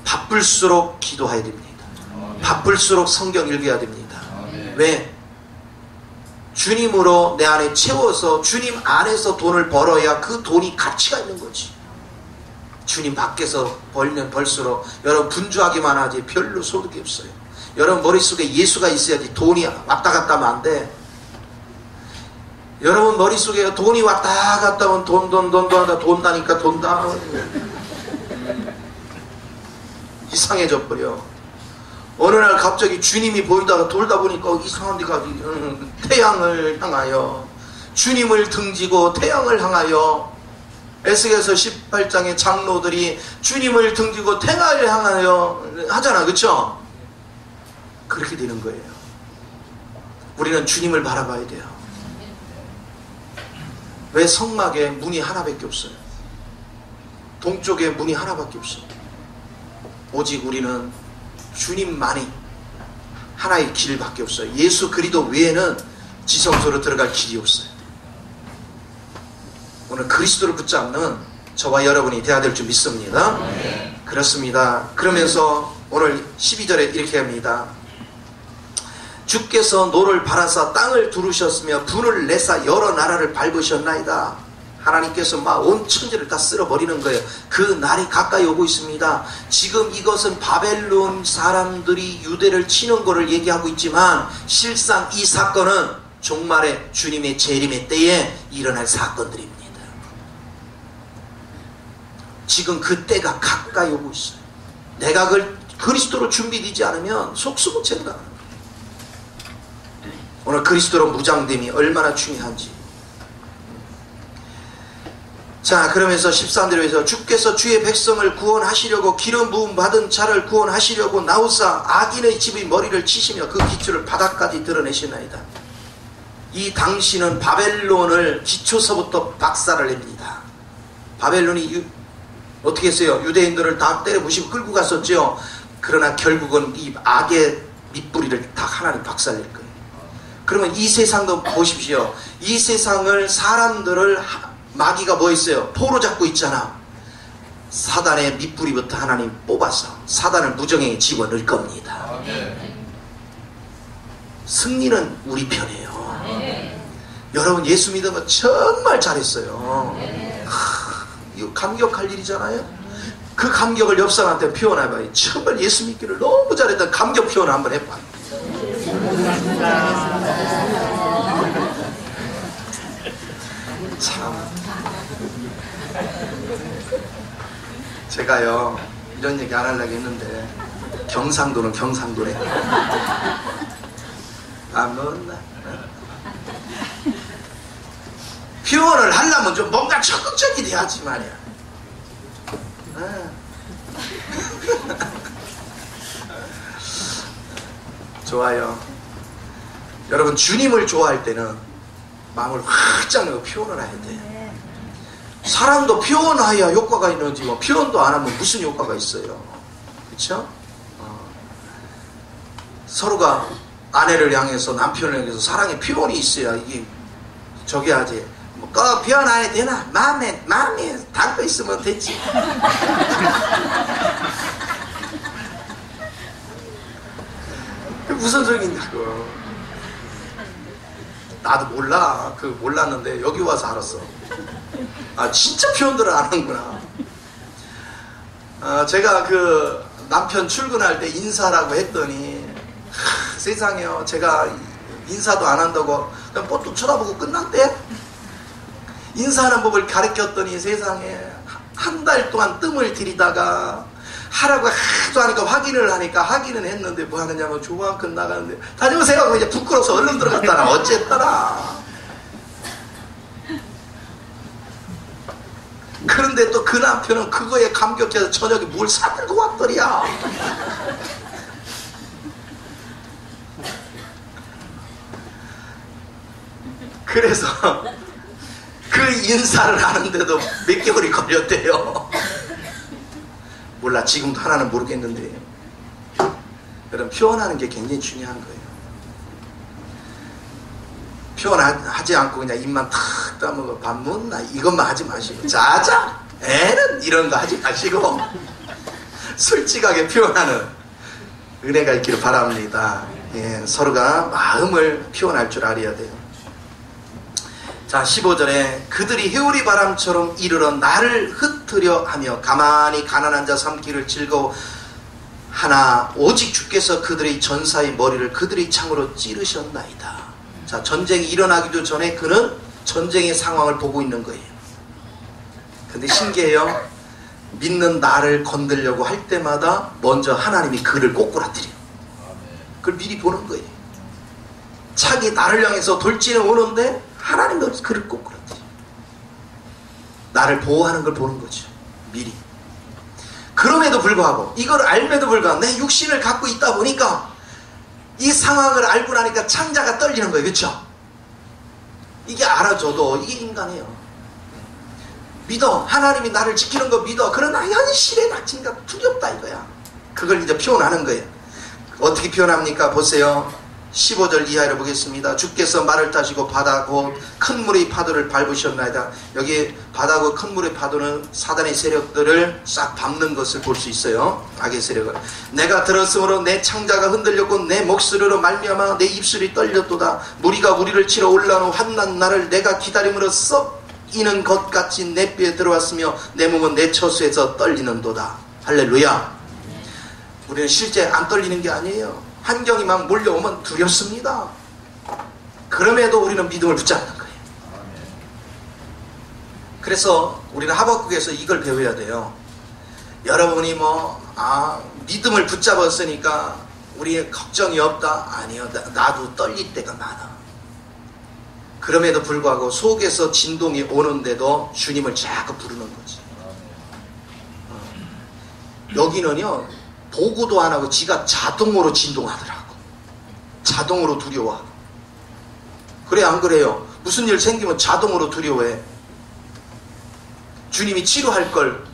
바쁠수록 기도해야 됩니다. 바쁠수록 성경 읽어야 됩니다. 왜? 주님으로 내 안에 채워서 주님 안에서 돈을 벌어야 그 돈이 가치가 있는 거지. 주님 밖에서 벌면 벌수록 여러분 분주하기만 하지 별로 소득이 없어요. 여러분 머릿속에 예수가 있어야지 돈이 왔다 갔다 하면 안 돼. 여러분 머릿속에 돈이 왔다 갔다 하면 돈다니까 돈다. 이상해져 버려. 어느 날 갑자기 주님이 보이다가 돌다 보니까 이상한 데가 태양을 향하여 주님을 등지고 태양을 향하여 에스겔서 18장의 장로들이 주님을 등지고 태양을 향하여 하잖아. 그쵸? 그렇게 되는 거예요. 우리는 주님을 바라봐야 돼요. 왜 성막에 문이 하나밖에 없어요? 동쪽에 문이 하나밖에 없어요. 오직 우리는 주님만이 하나의 길밖에 없어요. 예수 그리스도 외에는 지성소로 들어갈 길이 없어요. 오늘 그리스도를 붙잡는 저와 여러분이 되어야 될 줄 믿습니다. 네. 그렇습니다. 그러면서 오늘 12절에 이렇게 합니다. 주께서 노를 바라사 땅을 두르셨으며 분을 내사 여러 나라를 밟으셨나이다. 하나님께서 막 온 천지를 다 쓸어버리는 거예요. 그 날이 가까이 오고 있습니다. 지금 이것은 바벨론 사람들이 유대를 치는 것을 얘기하고 있지만 실상 이 사건은 종말의 주님의 재림의 때에 일어날 사건들입니다. 지금 그 때가 가까이 오고 있어요. 내가 그리스도로 준비되지 않으면 속수무책이다. 오늘 그리스도로 무장됨이 얼마나 중요한지. 자, 그러면서 13절에서 해서 주께서 주의 백성을 구원하시려고 기름 부음 받은 자를 구원하시려고 나우사 악인의 집의 머리를 치시며 그 기초를 바닥까지 드러내시나이다. 이 당시는 바벨론을 기초서부터 박살을 냅니다. 바벨론이 어떻게 했어요? 유대인들을 다 때려 부시고 끌고 갔었죠. 그러나 결국은 이 악의 밑뿌리를 다 하나님 박살낼 거예요. 그러면 이 세상도 보십시오. 이 세상을 사람들을 마귀가 뭐 했어요? 포로 잡고 있잖아. 사단의 밑뿌리부터 하나님 뽑아서 사단을 무정행에 집어넣을 겁니다. 승리는 우리 편이에요. 여러분 예수 믿으면 정말 잘했어요. 이거 감격할 일이잖아요. 그 감격을 옆 사람한테 표현해봐요. 정말 예수 믿기를 너무 잘했다. 감격 표현 한번 해봐. 참 제가요 이런 얘기 안 하려고 했는데 경상도는 경상도래. 못나 표현을 하려면 좀 뭔가 적극적이 돼야지 말이야. 좋아요. 여러분 주님을 좋아할 때는 마음을 확 내고 표현을 해야 돼. 사람도 표현해야 효과가 있는지 뭐 표현도 안 하면 무슨 효과가 있어요. 그렇죠? 서로가 아내를 향해서 남편을 향해서 사랑의 표현이 있어야 이게 저기 하지. 뭐 표현 안 해도 되나? 마음에 담고 있으면 됐지. 무슨 소리냐고. 나도 몰라. 몰랐는데 여기 와서 알았어. 아 진짜 표현들을 안 하는구나. 제가 남편 출근할 때 인사라고 했더니 세상에요. 제가 인사도 안 한다고 그냥 뽀뚝 쳐다보고 끝났대. 인사하는 법을 가르쳤더니 세상에 한 달 동안 뜸을 들이다가 하라고 하도 하니까 확인은 했는데 뭐 하느냐면 조만큼 나가는데 다녀오세요 하고 이제 부끄러워서 얼른 들어갔다나 어쨌더라. 그런데 또 그 남편은 그거에 감격해서 저녁에 뭘 사들고 왔더리야. 그래서 그 인사를 하는데도 몇 개월이 걸렸대요. 몰라. 지금도 하나는 모르겠는데. 여러분 표현하는 게 굉장히 중요한 거예요. 표현하지 않고 그냥 입만 탁 다물고 밥 먹나 이것만 하지 마시고 자자 애는 이런 거 하지 마시고 솔직하게 표현하는 은혜가 있기를 바랍니다. 예, 서로가 마음을 표현할 줄 알아야 돼요. 자, 15절에 그들이 회오리 바람처럼 이르러 나를 흩으려 하며 가만히 가난한 자 삼기를 즐거워하나 오직 주께서 그들의 전사의 머리를 그들의 창으로 찌르셨나이다. 자, 전쟁이 일어나기도 전에 그는 전쟁의 상황을 보고 있는 거예요. 근데 신기해요. 믿는 나를 건들려고 할 때마다 먼저 하나님이 그를 꼬꾸라뜨려요. 그걸 미리 보는 거예요. 자기 나를 향해서 돌진해 오는데 하나님도 그를 꼬꾸라뜨려요. 나를 보호하는 걸 보는 거죠. 미리. 그럼에도 불구하고, 이걸 알면도 불구하고 내 육신을 갖고 있다 보니까 이 상황을 알고 나니까 창자가 떨리는 거예요. 그렇죠? 이게 알아줘도 이게 인간이에요. 믿어. 하나님이 나를 지키는 거 믿어. 그러나 현실에 닥치니까 두렵다 이거야. 그걸 이제 표현하는 거예요. 어떻게 표현합니까? 보세요. 15절 이하를 보겠습니다. 주께서 말을 타시고 바다 곧 큰 물의 파도를 밟으셨나이다. 여기 바다 곧 큰 물의 파도는 사단의 세력들을 싹 밟는 것을 볼 수 있어요. 악의 세력을. 내가 들었으므로 내 창자가 흔들렸고 내 목소리로 말미암아 내 입술이 떨렸도다. 무리가 우리를 치러 올라오는 환난 날을 내가 기다림으로 썩이는 것 같이 내 뼈에 들어왔으며 내 몸은 내 처수에서 떨리는도다. 할렐루야. 우리는 실제 안 떨리는 게 아니에요. 환경이 막 몰려오면 두렵습니다. 그럼에도 우리는 믿음을 붙잡는 거예요. 그래서 우리는 하박국에서 이걸 배워야 돼요. 여러분이 믿음을 붙잡았으니까 우리의 걱정이 없다. 아니요. 나도 떨릴 때가 많아. 그럼에도 불구하고 속에서 진동이 오는데도 주님을 자꾸 부르는 거지. 여기는요. 보고도 안 하고 지가 자동으로 진동하더라고. 자동으로 두려워하고. 그래 안 그래요? 무슨 일 생기면 자동으로 두려워해. 주님이 치료할 걸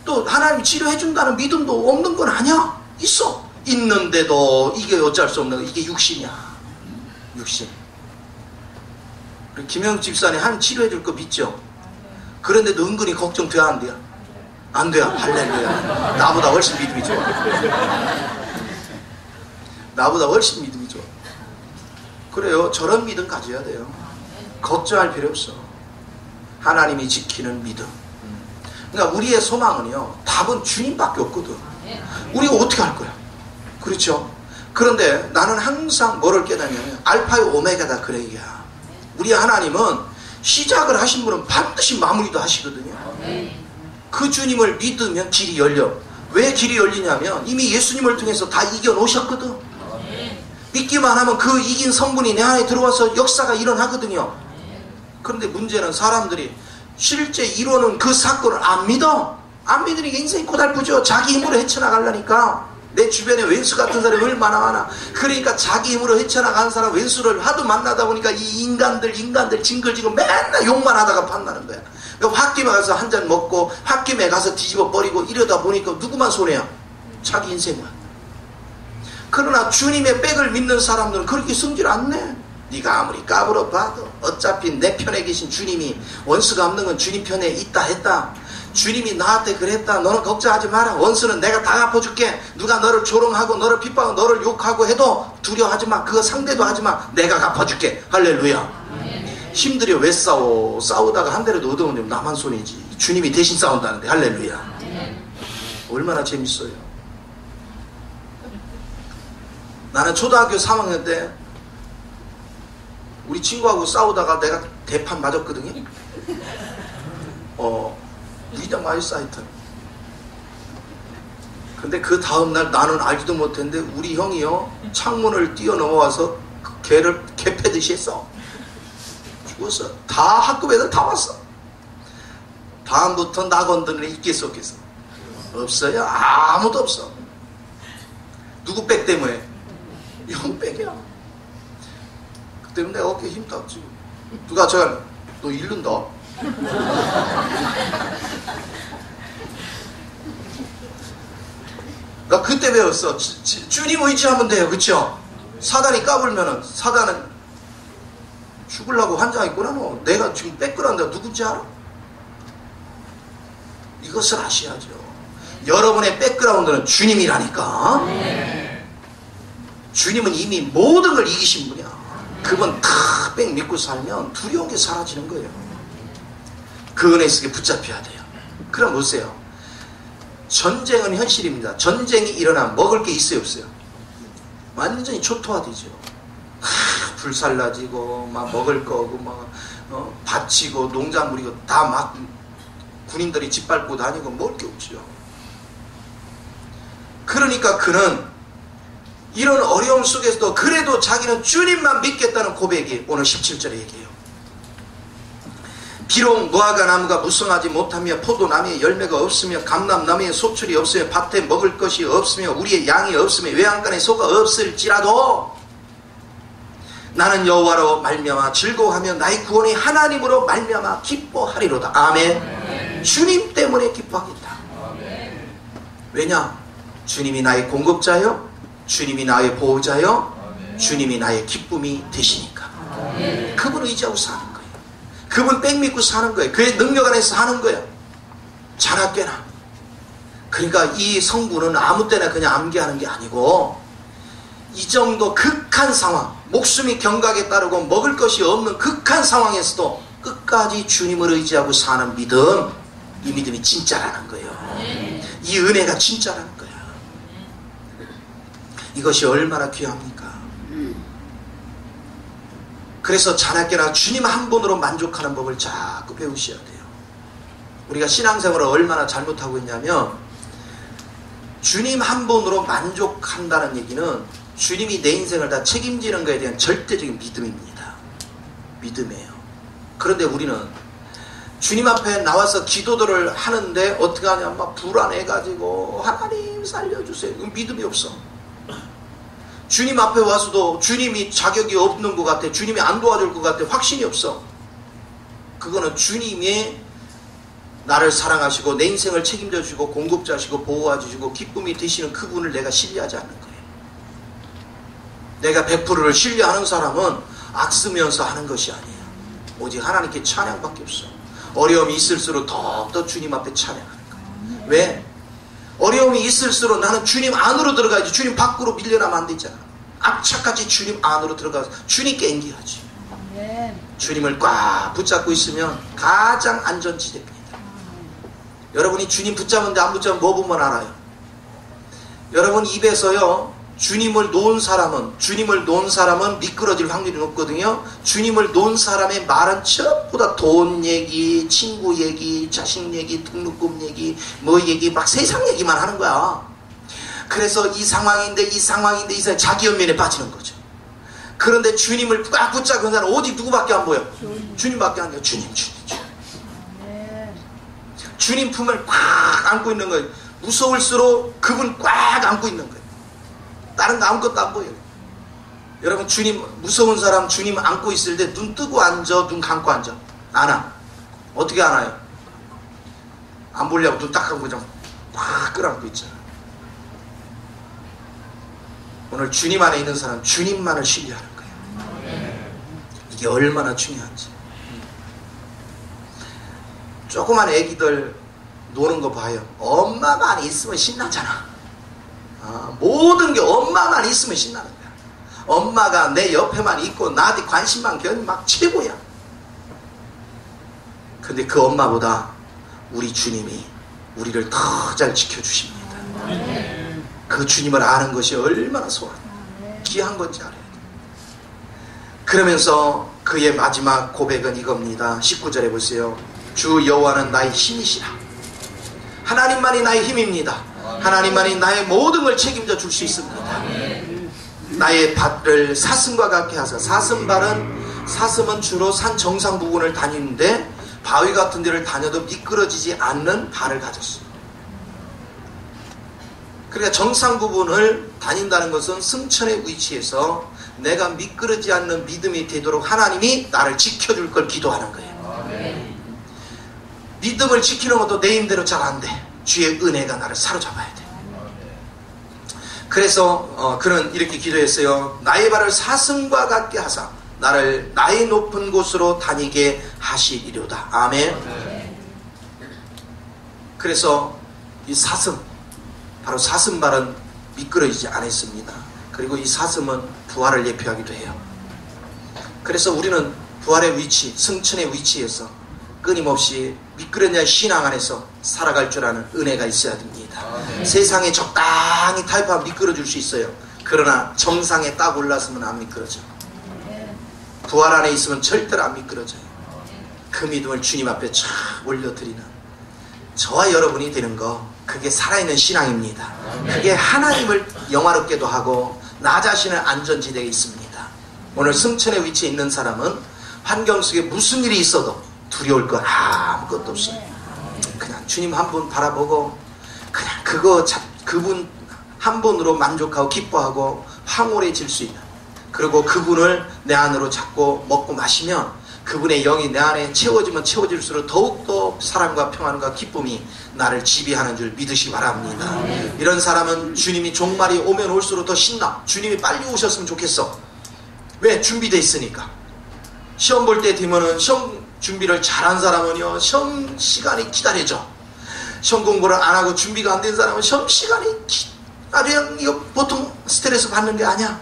또 하나님이 치료해 준다는 믿음도 없는 건 아니야. 있어. 있는데도 이게 어쩔 수 없는 거. 이게 육신이야. 육신. 김영 집사님 한 치료해 줄 거 믿죠? 그런데도 은근히 걱정돼야 안 돼요? 안 돼요. 할렐루야. 나보다 훨씬 믿음이 좋아. 나보다 훨씬 믿음이 좋아. 그래요. 저런 믿음 가져야 돼요. 걱정할 필요 없어. 하나님이 지키는 믿음. 그러니까 우리의 소망은요. 답은 주님밖에 없거든. 우리가 어떻게 할 거야? 그렇죠? 그런데 나는 항상 뭐를 깨닫냐면 알파의 오메가다 그 얘기야. 우리 하나님은 시작을 하신 분은 반드시 마무리도 하시거든요. 그 주님을 믿으면 길이 열려. 왜 길이 열리냐면 이미 예수님을 통해서 다 이겨놓으셨거든. 믿기만 하면 그 이긴 성분이 내 안에 들어와서 역사가 일어나거든요. 그런데 문제는 사람들이 실제 이루어는 그 사건을 안 믿어. 안 믿으니까 인생이 고달프죠. 자기 힘으로 헤쳐나가려니까. 내 주변에 왼수 같은 사람이 얼마나 많아. 그러니까 자기 힘으로 헤쳐나간 사람 왼수를 하도 만나다 보니까 이 인간들 징글징글 맨날 욕만 하다가 판나는 거야. 홧김에 가서 한 잔 먹고 홧김에 가서 뒤집어 버리고 이러다 보니까 누구만 손해야? 자기 인생만. 그러나 주님의 백을 믿는 사람들은 그렇게 성질 안 내. 네가 아무리 까불어 봐도 어차피 내 편에 계신 주님이 원수가 없는 건 주님 편에 있다 했다. 주님이 나한테 그랬다. 너는 걱정하지 마라. 원수는 내가 다 갚아줄게. 누가 너를 조롱하고 너를 핍박하고 너를 욕하고 해도 두려워하지 마. 그거 상대도 하지 마. 내가 갚아줄게. 할렐루야. 힘들여 왜 싸워? 싸우다가 한 대라도 얻어오면 나만 손해지. 주님이 대신 싸운다는데. 할렐루야. 얼마나 재밌어요. 나는 초등학교 3학년 때 우리 친구하고 싸우다가 내가 대판 맞았거든요. 위장 맞았어 하여튼. 근데 그 다음날 나는 알지도 못했는데 우리 형이요 창문을 뛰어넘어와서 개를 개 패듯이 했어. 죽었어. 다 학급 애들 다 왔어. 다음부터 나 건드는 애 있겠어 없겠어? 없어요. 아무도 없어. 누구 백 때문에? 형 백이야. 그 때문에 내가 어깨에 힘 닿지. 누가 저가 너 잃는다. 나 그때 배웠어. 주님 의지하면 돼요. 그쵸? 사단이 까불면은 사단은 죽으려고 환장했구나. 너. 내가 지금 뺏으란다. 누군지 알아? 이것을 아셔야죠. 여러분의 백그라운드는 주님이라니까. 주님은 이미 모든 걸 이기신 분이야. 그분 탁 믿고 살면 두려운 게 사라지는 거예요. 그 은혜 속에 붙잡혀야 돼요. 그럼 보세요. 전쟁은 현실입니다. 전쟁이 일어나면 먹을 게 있어요, 없어요? 완전히 초토화되죠. 불살라지고 막 먹을 거고 막 밭이고 농작물이고 다 막 군인들이 짓밟고 다니고 먹을 게 없죠. 그러니까 그는 이런 어려움 속에서도 그래도 자기는 주님만 믿겠다는 고백이 오늘 17절에 얘기해요. 비록 무화과 나무가 무성하지 못하며 포도나무에 열매가 없으며 감람나무에 소출이 없으며 밭에 먹을 것이 없으며 우리의 양이 없으며 외양간에 소가 없을지라도 나는 여호와로 말미암아 즐거워하며 나의 구원의 하나님으로 말미암아 기뻐하리로다. 아멘. 주님 때문에 기뻐하겠다. 왜냐? 주님이 나의 공급자요, 주님이 나의 보호자요, 주님이 나의 기쁨이 되시니까. 그분 의지하고 사는 거예요. 그분 뺑 믿고 사는 거예요. 그의 능력 안에서 사는 거예요. 자나깨나. 그러니까 이 성부는 아무 때나 그냥 암기하는 게 아니고 이 정도 극한 상황, 목숨이 경각에 따르고 먹을 것이 없는 극한 상황에서도 끝까지 주님을 의지하고 사는 믿음, 이 믿음이 진짜라는 거예요. 이 은혜가 진짜라는 거예요. 이것이 얼마나 귀합니까? 그래서 자나깨나 주님 한 분으로 만족하는 법을 자꾸 배우셔야 돼요. 우리가 신앙생활을 얼마나 잘못하고 있냐면 주님 한 분으로 만족한다는 얘기는 주님이 내 인생을 다 책임지는 것에 대한 절대적인 믿음입니다. 믿음이에요. 그런데 우리는 주님 앞에 나와서 기도들을 하는데 어떻게 하냐, 막 불안해가지고 하나님 살려주세요. 믿음이 없어. 주님 앞에 와서도 주님이 자격이 없는 것 같아. 주님이 안 도와줄 것 같아. 확신이 없어. 그거는 주님이 나를 사랑하시고 내 인생을 책임져 주시고 공급자시고 보호해 주시고 기쁨이 되시는 그분을 내가 신뢰하지 않는 거예요. 내가 100%를 신뢰하는 사람은 악쓰면서 하는 것이 아니에요. 오직 하나님께 찬양밖에 없어. 어려움이 있을수록 더욱더 주님 앞에 찬양하는 거예요. 왜? 어려움이 있을수록 나는 주님 안으로 들어가야지. 주님 밖으로 밀려나면 안 되잖아. 악착같이 주님 안으로 들어가서 주님께 앵기야지. 주님을 꽉 붙잡고 있으면 가장 안전지대입니다. 여러분이 주님 붙잡는데 안 붙잡으면 뭐 보면 알아요? 여러분 입에서요, 주님을 놓은 사람은 미끄러질 확률이 높거든요. 주님을 놓은 사람의 말은 전부 다 돈 얘기, 친구 얘기, 자식 얘기, 등록금 얘기, 뭐 얘기, 막 세상 얘기만 하는 거야. 그래서 이 상황인데 자기 연면에 빠지는 거죠. 그런데 주님을 꽉 붙잡은 사람 어디 누구밖에 안 보여? 주님밖에 안 보여. 주님. 주님 품을 꽉 안고 있는 거예요. 무서울수록 그분 꽉 안고 있는 거예요. 다른 거 아무것도 안 보여요. 여러분, 주님, 무서운 사람 주님 안고 있을 때 눈 뜨고 앉아, 눈 감고 앉아? 안아. 어떻게 안아요? 안 보려고 눈 딱 하고 그냥 꽉 끌어안고 있잖아. 오늘 주님 안에 있는 사람 주님만을 신뢰하는 거예요. 이게 얼마나 중요한지. 조그만 애기들 노는 거 봐요. 엄마가 안에 있으면 신나잖아. 모든 게 엄마만 있으면 신나는 거야. 엄마가 내 옆에만 있고 나한테 관심만 겨누면 막 최고야. 근데 그 엄마보다 우리 주님이 우리를 더 잘 지켜주십니다. 그 주님을 아는 것이 얼마나 귀한 건지 알아야 돼. 그러면서 그의 마지막 고백은 이겁니다. 19절에 보세요. 주 여호와는 나의 힘이시라. 하나님만이 나의 힘입니다. 하나님만이 나의 모든 걸 책임져 줄 수 있습니다. 나의 밭을 사슴과 같게 하사. 사슴은 주로 산 정상 부근을 다니는데 바위 같은 데를 다녀도 미끄러지지 않는 발을 가졌어요. 그러니까 정상 부분을 다닌다는 것은 승천의 위치에서 내가 미끄러지지 않는 믿음이 되도록 하나님이 나를 지켜줄 걸 기도하는 거예요. 믿음을 지키는 것도 내 힘대로 잘 안 돼. 주의 은혜가 나를 사로잡아야 돼. 그래서 그는 이렇게 기도했어요. 나의 발을 사슴과 같게 하사 나를 나의 높은 곳으로 다니게 하시리로다. 아멘. 그래서 이 사슴, 바로 사슴발은 미끄러지지 않았습니다. 그리고 이 사슴은 부활을 예표하기도 해요. 그래서 우리는 부활의 위치, 승천의 위치에서 끊임없이 미끄러운 신앙 안에서 살아갈 줄 아는 은혜가 있어야 됩니다. 세상에 적당히 타협하면 미끄러질 수 있어요. 그러나 정상에 딱 올랐으면 안 미끄러져. 부활 안에 있으면 절대로 안 미끄러져요. 그 믿음을 주님 앞에 쫙 올려드리는 저와 여러분이 되는 거, 그게 살아있는 신앙입니다. 그게 하나님을 영화롭게도 하고 나 자신을 안전지대에 있습니다. 오늘 승천의 위치에 있는 사람은 환경 속에 무슨 일이 있어도 두려울 것 아무것도 없어요. 그냥 주님 한 분 바라보고 그냥 그분 한 분으로 만족하고 기뻐하고 황홀해질 수 있는, 그리고 그분을 내 안으로 잡고 먹고 마시면 그분의 영이 내 안에 채워지면 채워질수록 더욱더 사랑과 평안과 기쁨이 나를 지배하는 줄 믿으시기 바랍니다. 이런 사람은 주님이 종말이 오면 올수록 더 신나. 주님이 빨리 오셨으면 좋겠어. 왜? 준비되어 있으니까. 시험 볼 때 되면은 시험 준비를 잘한 사람은요, 시험 시간이 기다려져. 시험 공부를 안 하고 준비가 안 된 사람은 시험 시간이 그냥 이거 보통 스트레스 받는 게 아니야.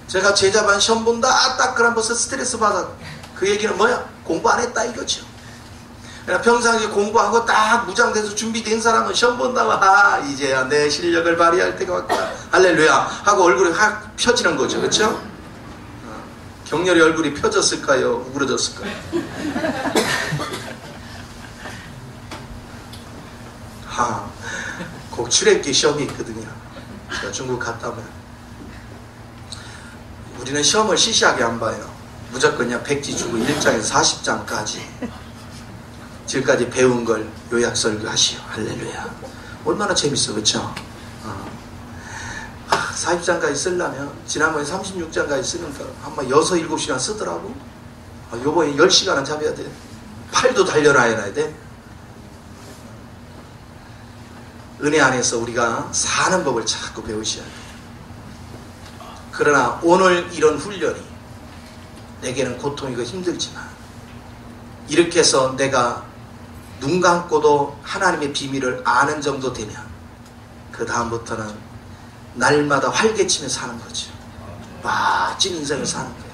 제가 제자반 시험 본다 딱 그럼 벌써 스트레스 받아. 그 얘기는 뭐야? 공부 안 했다 이거죠. 평상시에 공부하고 딱 무장돼서 준비된 사람은 시험 본다고 이제야 내 실력을 발휘할 때가 왔구나 할렐루야 하고 얼굴이 확 펴지는 거죠. 그렇죠? 격렬히 얼굴이 펴졌을까요? 우그러졌을까요? 꼭 출애굽기 시험이 있거든요. 제가 중국 갔다 오면 우리는 시험을 시시하게 안 봐요. 무조건 그냥 백지 주고 1장에서 40장까지 지금까지 배운 걸 요약 설교하시오. 할렐루야. 얼마나 재밌어. 그쵸? 40장까지 쓰려면 지난번에 36장까지 쓰니까 한번 6, 7시간 쓰더라고. 요번에 10시간은 잡아야 돼. 팔도 달려놔야 돼. 은혜 안에서 우리가 사는 법을 자꾸 배우셔야 돼. 그러나 오늘 이런 훈련이 내게는 고통이고 힘들지만 이렇게 해서 내가 눈 감고도 하나님의 비밀을 아는 정도 되면 그 다음부터는 날마다 활개치며 사는 거죠. 멋진 인생을 사는 거예요.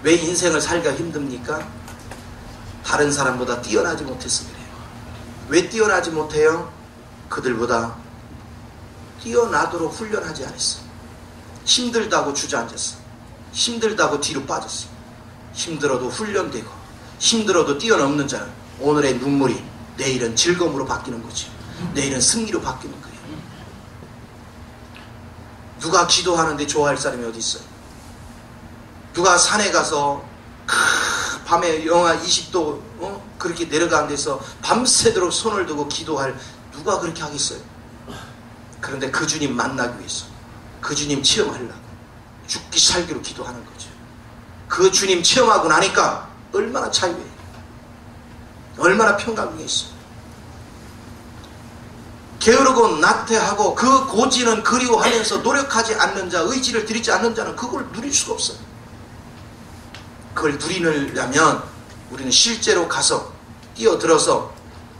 왜 인생을 살기가 힘듭니까? 다른 사람보다 뛰어나지 못해서 그래요. 왜 뛰어나지 못해요? 그들보다 뛰어나도록 훈련하지 않았어. 힘들다고 주저앉았어. 힘들다고 뒤로 빠졌어. 힘들어도 훈련되고 힘들어도 뛰어넘는 자는 오늘의 눈물이 내일은 즐거움으로 바뀌는 거죠. 내일은 승리로 바뀌는 거예요. 누가 기도하는데 좋아할 사람이 어디 있어요? 누가 산에 가서 밤에 영하 20도 그렇게 내려가는 데서 밤새도록 손을 두고 기도할 누가 그렇게 하겠어요? 그런데 그 주님 만나기 위해서 그 주님 체험하려고 죽기 살기로 기도하는 거죠. 그 주님 체험하고 나니까 얼마나 차이해요. 얼마나 평강이 있어요. 게으르고 나태하고 그 고지는 그리워하면서 노력하지 않는 자, 의지를 들이지 않는 자는 그걸 누릴 수가 없어요. 그걸 누리려면 우리는 실제로 가서 뛰어들어서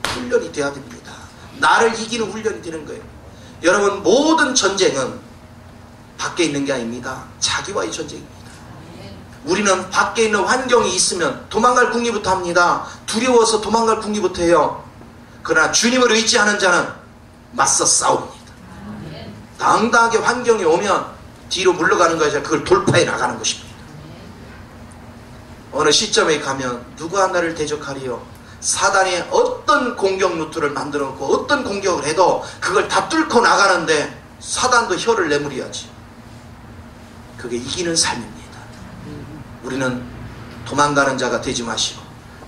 훈련이 돼야 됩니다. 나를 이기는 훈련이 되는 거예요. 여러분, 모든 전쟁은 밖에 있는 게 아닙니다. 자기와의 전쟁입니다. 우리는 밖에 있는 환경이 있으면 도망갈 궁리부터 합니다. 두려워서 도망갈 궁리부터 해요. 그러나 주님을 의지하는 자는 맞서 싸웁니다. 당당하게 환경이 오면 뒤로 물러가는 것이 아니라 그걸 돌파해 나가는 것입니다. 어느 시점에 가면 누가 나를 대적하리요? 사단이 어떤 공격 루트를 만들어 놓고 어떤 공격을 해도 그걸 다 뚫고 나가는데 사단도 혀를 내무려야지. 그게 이기는 삶입니다. 우리는 도망가는 자가 되지 마시고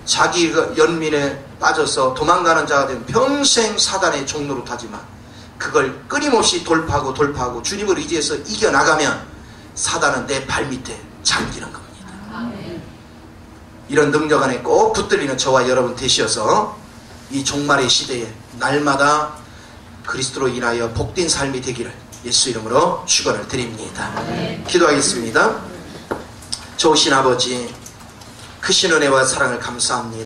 자기 연민에 빠져서 도망가는 자가 되면 평생 사단의 종로로 타지만 그걸 끊임없이 돌파하고 주님을 의지해서 이겨나가면 사단은 내 발밑에 잠기는 겁니다. 이런 능력 안에 꼭 붙들리는 저와 여러분 되셔서 이 종말의 시대에 날마다 그리스도로 인하여 복된 삶이 되기를 예수 이름으로 축원을 드립니다. 기도하겠습니다. 좋으신 아버지, 크신 은혜와 사랑을 감사합니다.